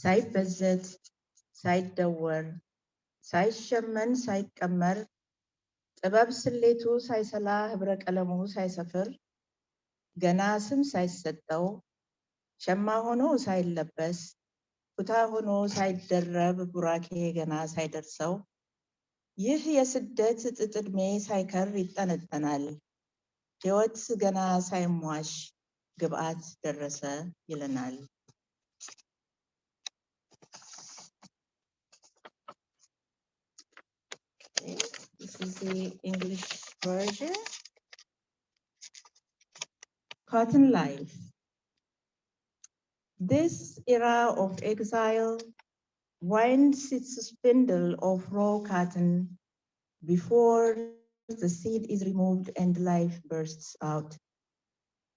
ሳይበዘት ሳይደወር ሳይሸመን ሳይቀመር ጥበብ ስሌቱ ሳይሰላ ህብረ ቀለሙ ሳይሰፍር ገና ስም ሳይሰጠው ሸማ ሆኖ ሳይለበስ ኩታ ሆኖ ሳይደረብ ቡራኬ ገና ሳይደርሰው ይህ የስደት ጥጥድሜ ሳይከር ይጠነጠናል። ሕይወት ገና ሳይሟሽ ግብአት ደረሰ ይለናል። This is the English version. Cotton life. This era of exile winds its spindle of raw cotton before the seed is removed and life bursts out.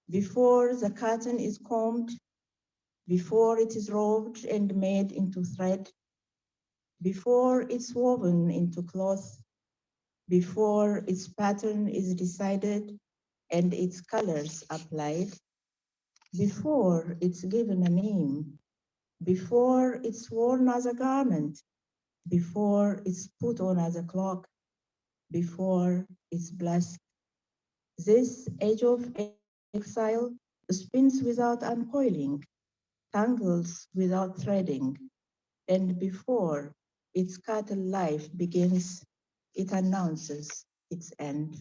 Before the cotton is combed, before it is rolled and made into thread, before it's woven into cloth, before its pattern is decided and its colors applied, before it's given a name, before it's worn as a garment, before it's put on as a cloak, before it's blessed. This age of exile spins without uncoiling, tangles without threading, and before its cattle life begins, it announces its end.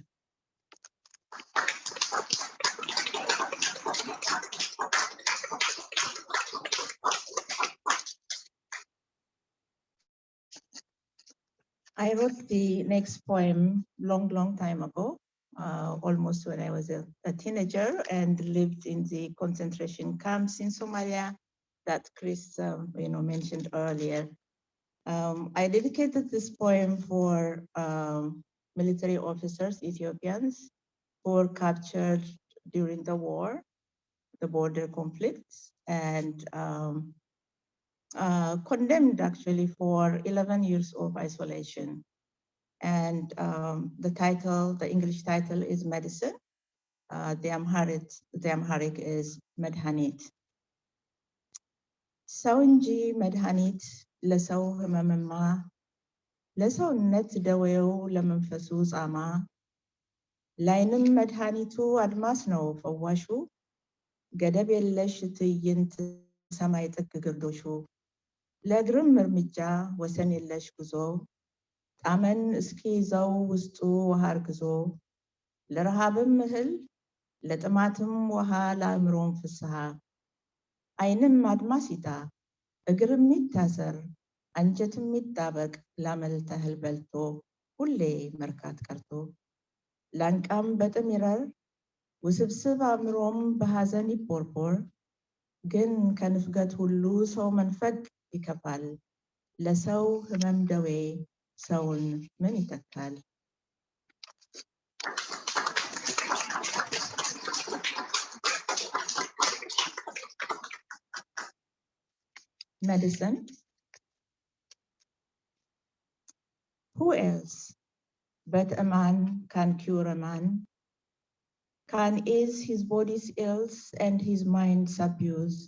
I wrote the next poem long time ago, almost when I was a teenager and lived in the concentration camps in Somalia that Chris mentioned earlier. I dedicated this poem for military officers, Ethiopians, who were captured during the war, the border conflicts, and condemned actually for 11 years of isolation. And the English title is Medicine. The Amharic is Medhanit. ሰው እንጂ መድኃኒት ለሰው ህመምማ ለሰውነት ደዌው ለመንፈሱ ጻማ ላይንም መድኃኒቱ አድማስ ነው ፈዋሹ ገደብ የለሽ ትዕይንት ሰማይ ጥግ ግርዶሹ ለእግርም እርምጃ ወሰን የለሽ ጉዞ ጣመን እስኪ ይዘው ውስጡ ውሃ አርግዞ ለረሃብም እህል ለጥማትም ውሃ ለአእምሮም ፍስሐ አይንም አድማሲታ እግርም ይታሰር አንጀትም ይጣበቅ ላመል ተህል በልቶ ሁሌ መርካት ቀርቶ ላንቃም በጥም ይረር ውስብስብ አእምሮም በሐዘን ይቦርቦር ግን ከንፍገት ሁሉ ሰው መንፈግ ይከፋል ለሰው ህመም ደዌ ሰውን ምን ይተካል Medicine. Who else but a man can cure a man, can ease his body's ills and his mind's abuse?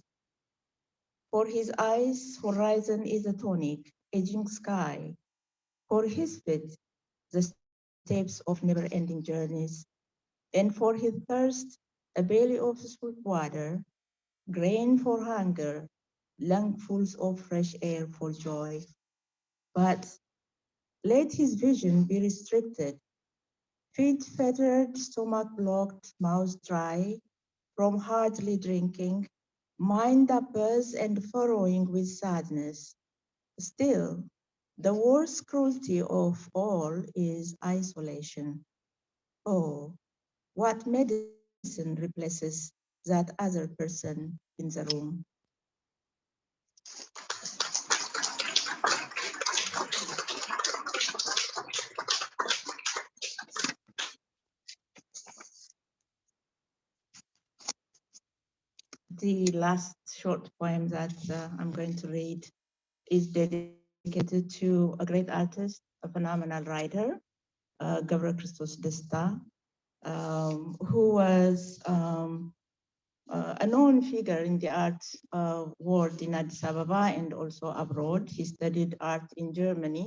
For his eyes, horizon is a tonic, aging sky. For his feet, the steps of never-ending journeys. And for his thirst, a belly of sweet water, grain for hunger, lungfuls of fresh air for joy. But let his vision be restricted, feet fettered, stomach blocked, mouth dry, from hardly drinking, mind uppers and furrowing with sadness. Still, the worst cruelty of all is isolation. Oh, what medicine replaces that other person in the room? The last short poem that I'm going to read is dedicated to a great artist, a phenomenal writer, Gabriel Christos Desta, who was a known figure in the art world in Addis Ababa and also abroad. He studied art in Germany.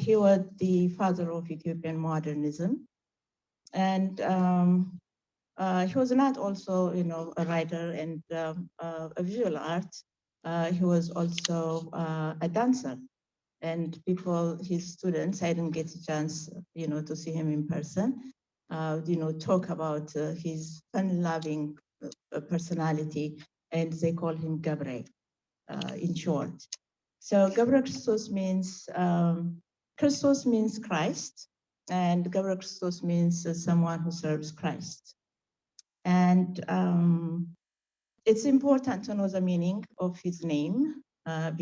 He was the father of Ethiopian modernism. And he was not also, a writer and a visual art. He was also a dancer. And people, his students, I didn't get a chance, to see him in person, talk about his fun-loving personality, and they call him Gabriel, in short. So Gabriel Christos means Christ, and Gabriel Christos means someone who serves Christ. And it's important to know the meaning of his name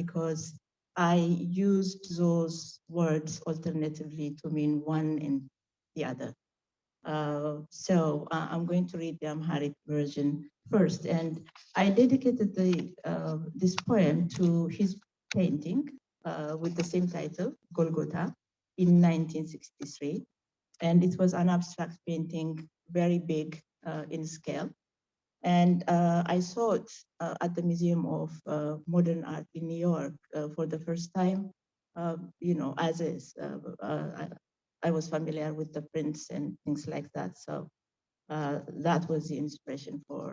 because I used those words alternatively to mean one and the other. So I'm going to read the Amharic version first, and I dedicated this poem to his painting with the same title, Golgotha, in 1963. And it was an abstract painting, very big in scale. And I saw it at the Museum of Modern Art in New York for the first time, as is. I was familiar with the prints and things like that. So that was the inspiration for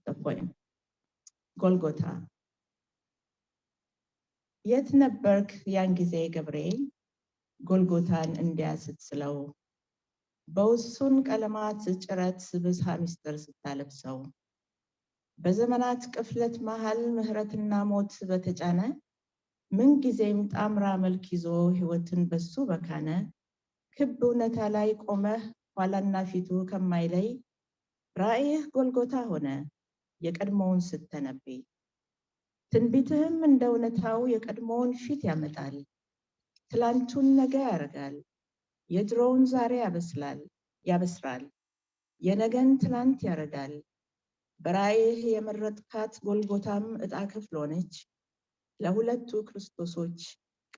the poem. Golgotha. የት ነበርክ ያን ጊዜ ገብሬ ጎልጎታን እንዲያ ስትስለው በውሱን ቀለማት ጭረት ብዝሃ ምስጢር ስታለብሰው በዘመናት ቅፍለት መሃል ምህረትና ሞት በተጫነ ምንጊዜም ጣምራ መልክ ይዞ ህይወትን በሱ በካነ ክብ እውነታ ላይ ቆመህ ኋላና ፊቱ ከማይለይ ራእይህ ጎልጎታ ሆነ የቀድሞውን ስተነብይ ትንቢትህም እንደ እውነታው የቀድሞውን ፊት ያመጣል ትላንቱን ነገ ያረጋል የድሮውን ዛሬ ያበስራል የነገን ትላንት ያረጋል በራእይህ የመረጥካት ጎልጎታም ዕጣ ክፍል ሆነች ለሁለቱ ክርስቶሶች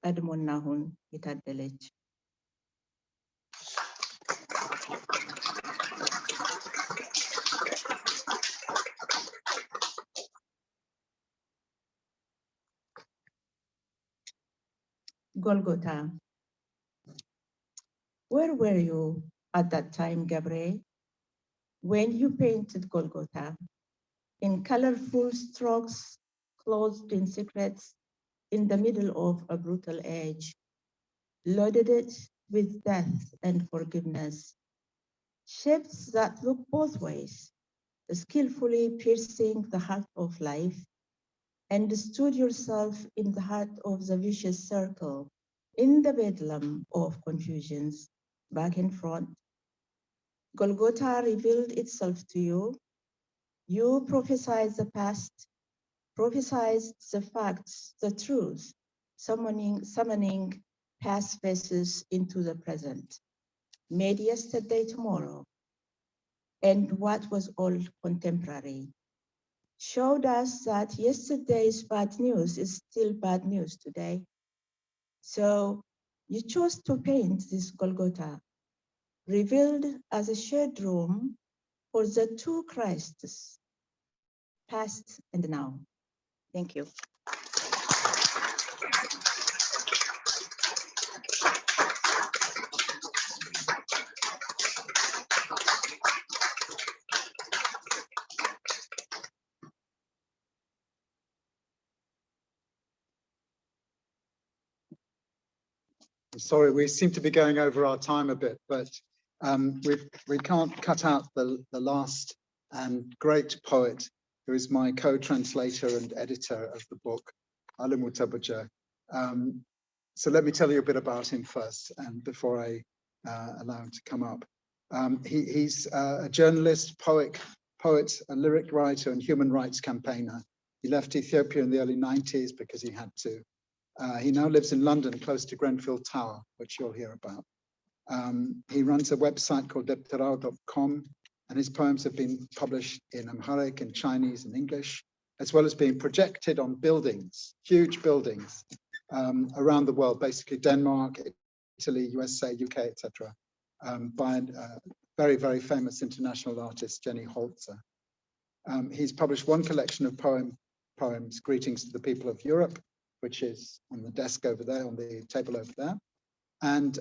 ቀድሞና አሁን የታደለች Golgotha. Where were you at that time, Gabriel, when you painted Golgotha in colorful strokes, clothed in secrets, in the middle of a brutal age, loaded it with death and forgiveness, shapes that look both ways, skillfully piercing the heart of life, and stood yourself in the heart of the vicious circle, in the bedlam of confusions, back and front. Golgotha revealed itself to you. You prophesied the past, prophesied the facts, the truth, summoning past faces into the present, made yesterday tomorrow, and what was all contemporary. Showed us that yesterday's bad news is still bad news today. So you chose to paint this Golgotha, revealed as a shared room for the two Christs, past and now. Thank you. Sorry, we seem to be going over our time a bit, but we can't cut out the last and great poet, who is my co-translator and editor of the book, Alemu TEBEJE. So let me tell you a bit about him first, and before I allow him to come up. He's a journalist, poet, a lyric writer, and human rights campaigner. He left Ethiopia in the early 90s because he had to. He now lives in London, close to Grenfell Tower, which you'll hear about. He runs a website called debtarao.com, and his poems have been published in Amharic and Chinese and English, as well as being projected on buildings, huge buildings around the world, basically Denmark, Italy, USA, UK, etc., by a very, very famous international artist, Jenny Holzer. He's published one collection of poems, Greetings to the People of Europe, which is on the desk over there, on the table over there. And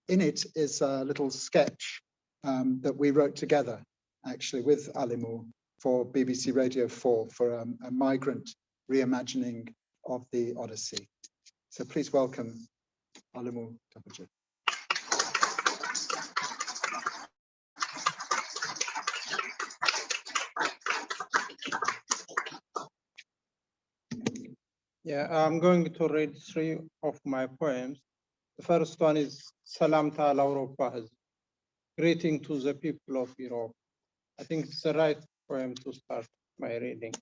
in it is a little sketch that we wrote together, actually, with Alemu for BBC Radio 4 for a migrant reimagining of the Odyssey. So please welcome Alemu TEBEJE. Yeah, I'm going to read 3 of my poems. The first one is Salamta al Europa, greeting to the people of Europe. I think it's the right poem to start my reading.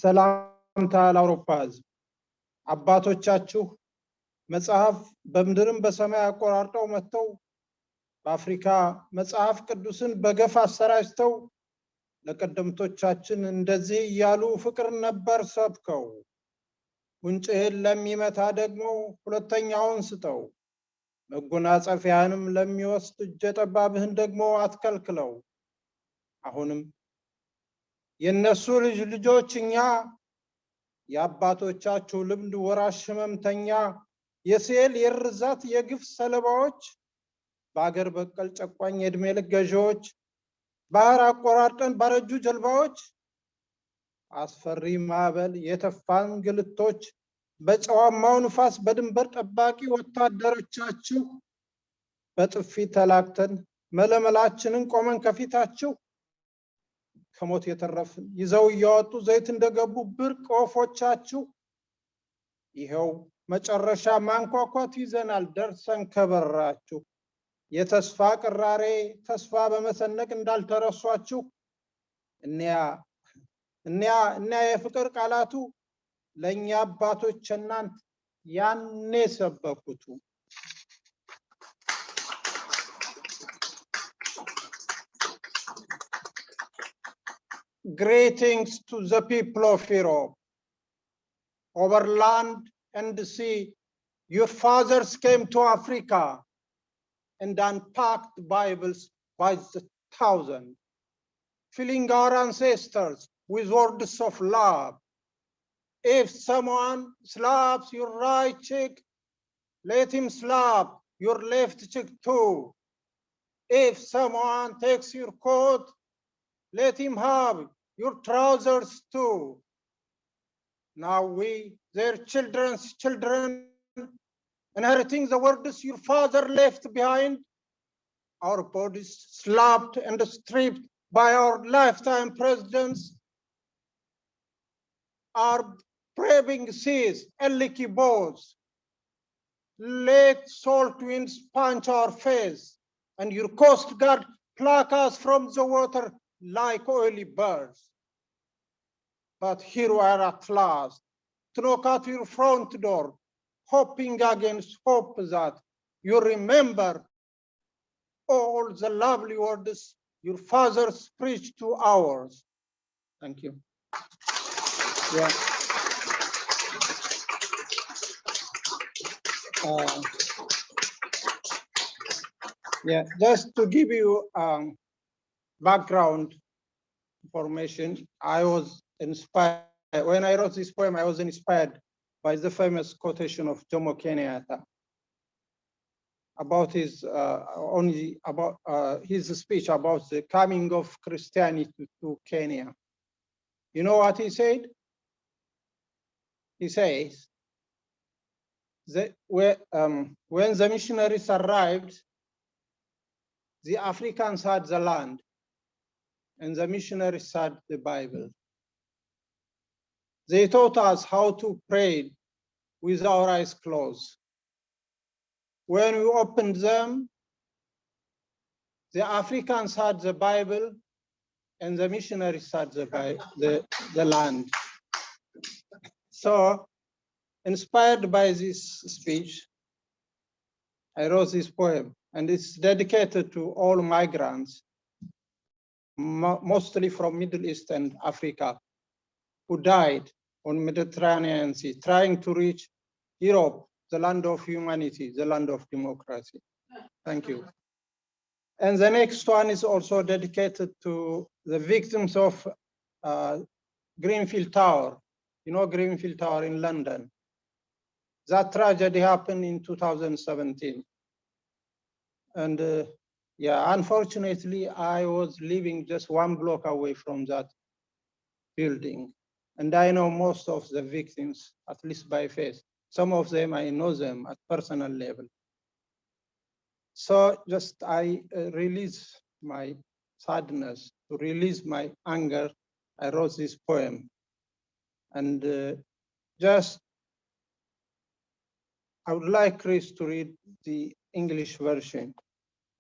ሰላምታ ለአውሮፓ ሕዝብ አባቶቻችሁ መጽሐፍ በምድርም በሰማይ አቆራርጠው መጥተው በአፍሪካ መጽሐፍ ቅዱስን በገፍ አሰራጭተው ለቀደምቶቻችን እንደዚህ እያሉ ፍቅር ነበር ሰብከው ጉንጭህን ለሚመታ ደግሞ ሁለተኛውን ስጠው መጎናጸፊያንም ለሚወስድ እጀ ጠባብህን ደግሞ አትከልክለው አሁንም የነሱ ልጆች እኛ የአባቶቻችሁ ልምድ ወራሽ ህመምተኛ የሴል የርዛት የግፍ ሰለባዎች በአገር በቀል ጨቋኝ የዕድሜ ልክ ገዢዎች ባህር አቆራርጠን ባረጁ ጀልባዎች አስፈሪ ማዕበል የተፋን ግልቶች በጨዋማው ንፋስ በድንበር ጠባቂ ወታደሮቻችሁ በጥፊ ተላክተን መለመላችንን ቆመን ከፊታችሁ ከሞት የተረፍን ይዘው እያወጡ ዘይት እንደገቡ ብርቅ ወፎቻችሁ ይኸው መጨረሻ ማንኳኳት ይዘናል ደርሰን ከበራችሁ የተስፋ ቅራሬ ተስፋ በመሰነቅ እንዳልተረሷችሁ እኒያ የፍቅር ቃላቱ ለኛ አባቶች እናንት ያኔ ሰበኩቱ Greetings to the people of Europe. Over land and sea, your fathers came to Africa and unpacked Bibles by the thousand, filling our ancestors with words of love. If someone slaps your right cheek, let him slap your left cheek too. If someone takes your coat, let him have your trousers too. Now we, their children's children, inheriting the words your father left behind, our bodies slapped and stripped by our lifetime presidents, our braving seas and leaky boats. Let salt winds punch our face, and your coast guard pluck us from the water like oily birds. But here we are at last, to knock at your front door, hoping against hope that you remember all the lovely words your fathers preached to ours. Thank you. Yeah. Yeah, just to give you background information, I was inspired, when I wrote this poem, I was inspired by the famous quotation of Jomo Kenyatta about his speech about the coming of Christianity to Kenya. You know what he said? He says, that when the missionaries arrived, the Africans had the land, and the missionaries had the Bible. They taught us how to pray with our eyes closed. When we opened them, the Africans had the Bible, and the missionaries had the land. So, inspired by this speech, I wrote this poem, and it's dedicated to all migrants, mostly from Middle East and Africa, who died on Mediterranean Sea, trying to reach Europe, the land of humanity, the land of democracy. Thank you. And the next one is also dedicated to the victims of Greenfield Tower. You know Greenfield Tower in London. That tragedy happened in 2017. And yeah, unfortunately, I was living just one block away from that building. And I know most of the victims, at least by face. Some of them, I know them at personal level. So just I release my sadness, to release my anger, I wrote this poem. And just, I would like Chris to read the English version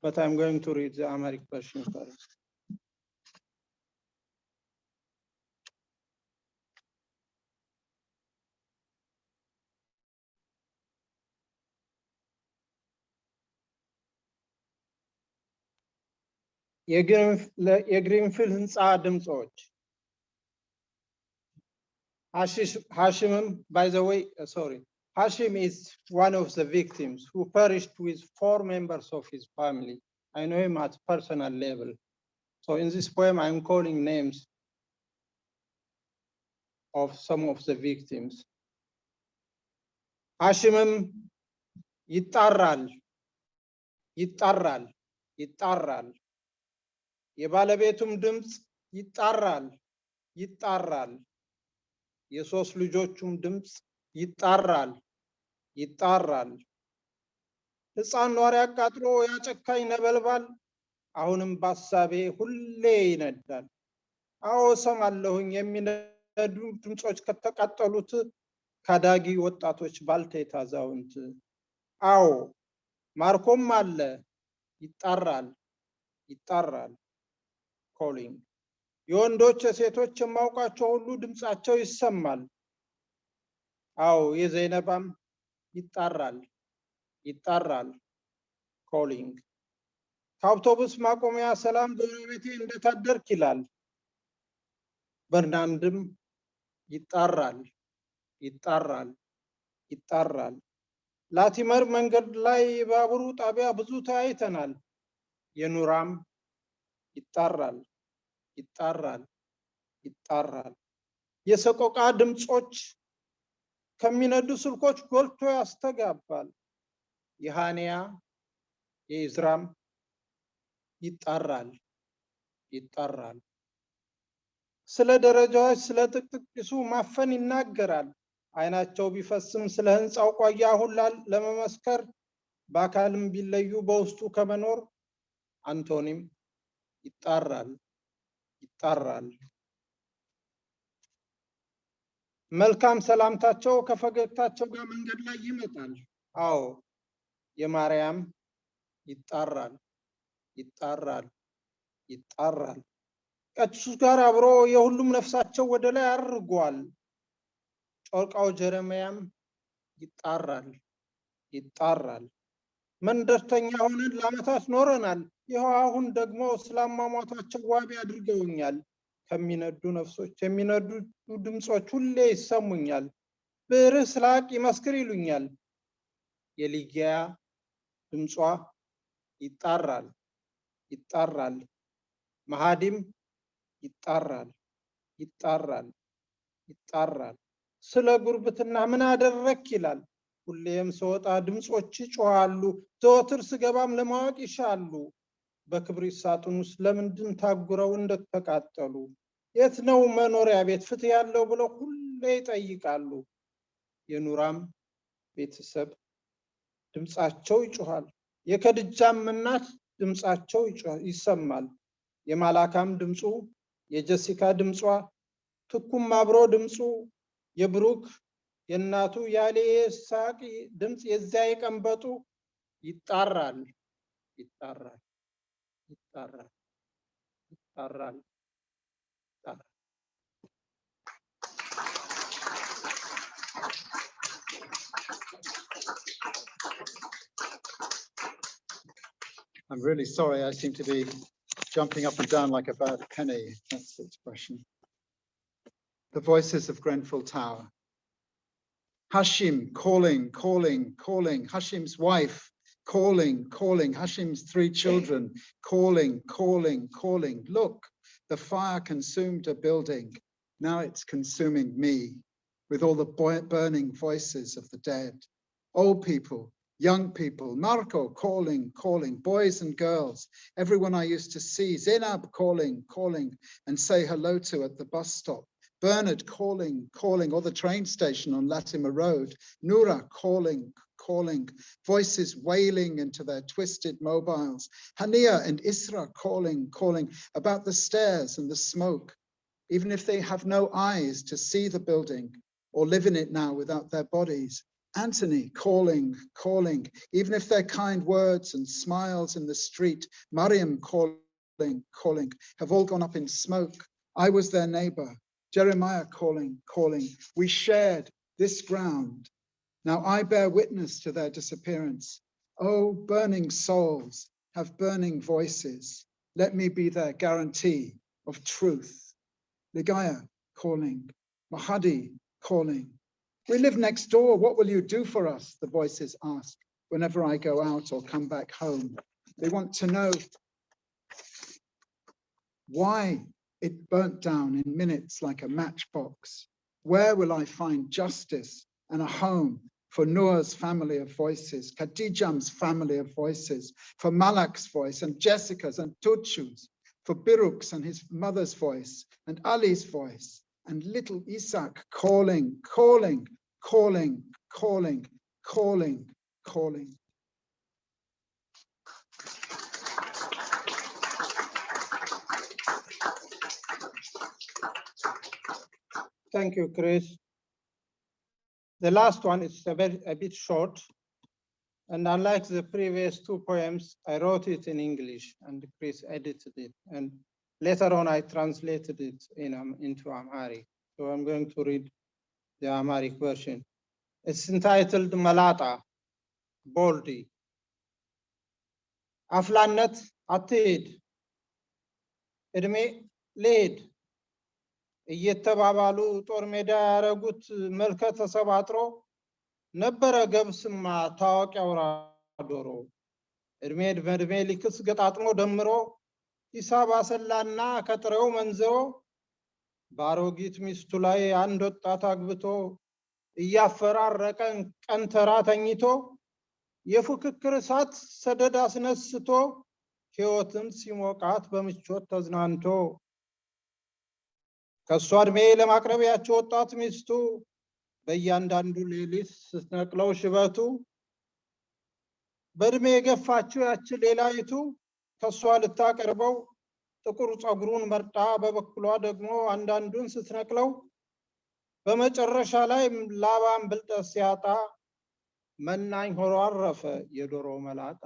but I'm going to read the Amharic version first. የግሪንፊል ህንፃ ድምፆች Hashim, by the way, sorry, Hashim is one of the victims who perished with 4 members of his family. I know him at personal level. So in this poem, I'm calling names of some of the victims. Hashimም ይጣራል ይጣራል ይጣራል የባለቤቱም ድምፅ ይጣራል ይጣራል የሶስት ልጆቹም ድምፅ ይጣራል ይጣራል ሕፃን ኗሪ አቃጥሎ ያጨካኝ ነበልባል አሁንም በሐሳቤ ሁሌ ይነዳል አዎ ሰማለሁኝ የሚነዱ ድምፆች ከተቃጠሉት ካዳጊ ወጣቶች ባልቴት አዛውንት አዎ ማርኮም አለ ይጣራል ይጣራል ኮሊንግ የወንዶች የሴቶች የማውቃቸው ሁሉ ድምፃቸው ይሰማል አዎ የዘይነባም ይጣራል ይጣራል ኮሊንግ ከአውቶቡስ ማቆሚያ ሰላም ጎረቤቴ እንደታደርክ ይላል በርናንድም ይጣራል ይጣራል ይጣራል ላቲመር መንገድ ላይ ባቡሩ ጣቢያ ብዙ ተያይተናል የኑራም ይጣራል ይጣራል ይጣራል የሰቆቃ ድምጾች ከሚነዱ ስልኮች ጎልቶ ያስተጋባል የሃኒያ የኢዝራም ይጣራል ይጣራል ስለ ደረጃዎች ስለ ጥቅጥቅሱ ማፈን ይናገራል አይናቸው ቢፈስም ስለ ህንጻው ቆያ ሁላ ለመመስከር በአካልም ቢለዩ በውስጡ ከመኖር አንቶኒም ይጣራል ይጣራል መልካም ሰላምታቸው ከፈገግታቸው ጋር መንገድ ላይ ይመጣል አዎ የማርያም ይጣራል ይጣራል ይጣራል ከኢየሱስ ጋር አብሮ የሁሉም ነፍሳቸው ወደ ላይ አርጓል ጮርቃው ጀረሚያም ይጣራል ይጣራል መንደርተኛ ሆነን ለዓመታት ኖረናል ይኸው አሁን ደግሞ ስላማሟታቸው ዋቢ አድርገውኛል ከሚነዱ ነፍሶች የሚነዱ ድምጾች ሁሌ ይሰሙኛል ብርህ ስላቅ ይመስክር ይሉኛል የሊጊያ ድምጿ ይጣራል ይጣራል መሃዲም ይጣራል ይጣራል ይጣራል ስለ ጉርብትና ምን አደረክ ይላል ሁሌም ስወጣ ድምጾች ይጮሃሉ ዘወትር ስገባም ለማወቅ ይሻሉ በክብሪት ሳጥን ውስጥ ለምንድን ታጉረው እንደተቃጠሉ የት ነው መኖሪያ ቤት ፍትህ ያለው ብለው ሁሌ ይጠይቃሉ የኑራም ቤተሰብ ድምጻቸው ይጮሃል የከድጃም እናት ድምጻቸው ይሰማል የማላካም ድምጹ የጀሲካ ድምጿ ትኩም አብሮ ድምጹ የብሩክ የእናቱ ያሌ ሳቂ ድምጽ የዚያ የቀንበጡ ይጣራል ይጣራል ይጣራል ይጣራል ይጣራል I'm really sorry, I seem to be jumping up and down like a bad penny. That's the expression. The voices of Grenfell Tower. Hashim calling, calling, calling. Hashim's wife calling, calling. Hashim's 3 children calling, calling, calling. Look, the fire consumed a building. Now it's consuming me with all the burning voices of the dead. Old people, young people, Marco calling, calling, boys and girls, everyone I used to see, Zainab calling, calling, and say hello to at the bus stop. Bernard calling, calling, or the train station on Latimer Road. Noura calling, calling, voices wailing into their twisted mobiles. Hania and Isra calling, calling about the stairs and the smoke, even if they have no eyes to see the building or live in it now without their bodies. Anthony, calling, calling, even if they're kind words and smiles in the street. Mariam, calling, calling, have all gone up in smoke. I was their neighbor. Jeremiah, calling, calling. We shared this ground. Now I bear witness to their disappearance. Oh, burning souls have burning voices. Let me be their guarantee of truth. Ligaya, calling. Mahadi, calling. We live next door. What will you do for us? The voices ask whenever I go out or come back home. They want to know why it burnt down in minutes like a matchbox. Where will I find justice and a home for Noah's family of voices, Khadijam's family of voices, for Malak's voice and Jessica's and Tuchu's, for Biruk's and his mother's voice and Ali's voice, and little Isaac calling, calling, calling, calling, calling, calling. Thank you, Chris. The last one is a bit short, and unlike the previous two poems, I wrote it in English and Chris edited it, and later on I translated it into Amharic. So I'm going to read the Amharic version. It's entitled Malata, Boldy. Aflanet Atid, Edme Laid. እየተባባሉ ጦር ሜዳ ያረጉት መልከ ተሰባጥሮ ነበረ ገብስማ ታዋቂው ዶሮ እድሜ በእድሜ ሊክስ ገጣጥሞ ደምሮ ሂሳብ አሰላና ከጥሬው መንዝሮ ባሮጊት ሚስቱ ላይ አንድ ወጣት አግብቶ እያፈራረቀ ቀንተራ ተኝቶ የፉክክር እሳት ሰደድ አስነስቶ ሕይወትን ሲሞቃት በምቾት ተዝናንቶ ከሷ እድሜ ለማቅረብ ያቸው ወጣት ሚስቱ በእያንዳንዱ ሌሊት ስትነቅለው ሽበቱ በእድሜ የገፋችው ያች ሌላይቱ ከሷ ልታቀርበው ጥቁር ጸጉሩን መርጣ በበኩሏ ደግሞ አንዳንዱን ስትነቅለው በመጨረሻ ላይ ላባን ብልጠት ሲያጣ መናኝ ሆኖ አረፈ የዶሮ መላጣ።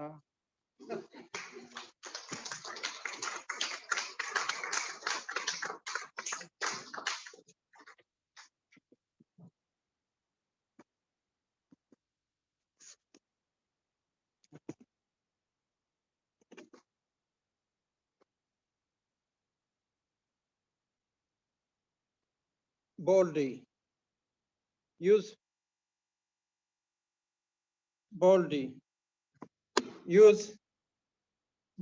Boldy. Use Boldy. Use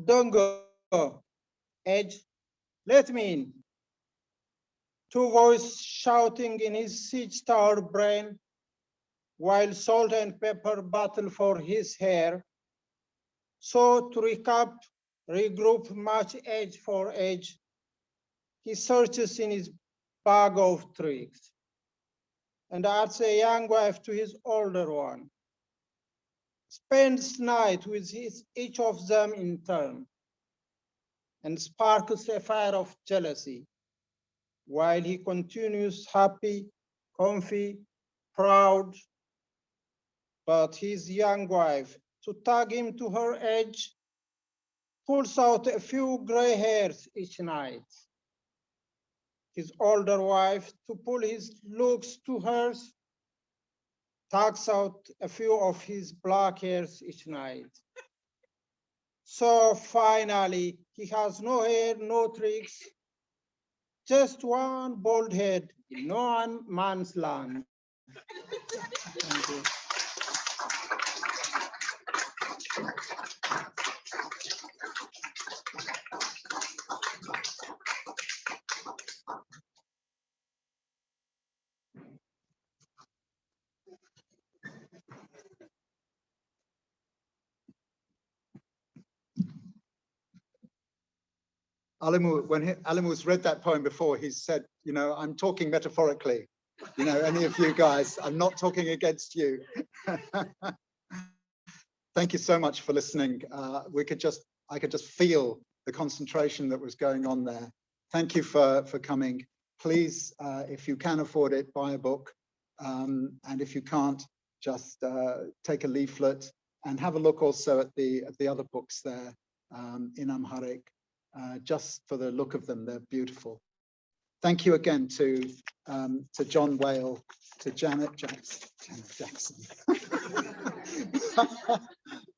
Dongo. Edge. Let me in. Two voices shouting in his siege tower brain, while salt and pepper battle for his hair. So to recap, regroup, match edge for edge. He searches in his bag of tricks and adds a young wife to his older one. Spends night with each of them in turn and sparkles a fire of jealousy while he continues happy, comfy, proud. But his young wife, to tag him to her edge, pulls out a few gray hairs each night. His older wife, to pull his looks to hers, tugs out a few of his black hairs each night. So finally, he has no hair, no tricks, just one bald head in no man's land. Thank you. Alemu, when Alemu's read that poem before, he said, you know, I'm talking metaphorically. You know, any of you guys, I'm not talking against you. Thank you so much for listening. I could just feel the concentration that was going on there. Thank you for coming. Please, if you can afford it, buy a book. And if you can't, just take a leaflet and have a look also at the other books there in Amharic, just for the look of them. They're beautiful. Thank you again to John Whale, to Janet Jackson.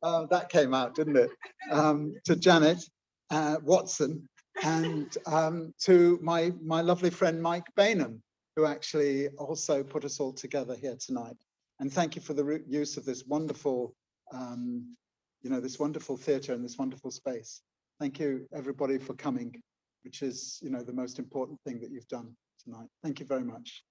That came out, didn't it? To Janet Watson, and to my lovely friend Mike Bainham, who actually also put us all together here tonight. And thank you for the use of this wonderful, this wonderful theatre and this wonderful space. Thank you, everybody, for coming, which is, the most important thing that you've done tonight. Thank you very much.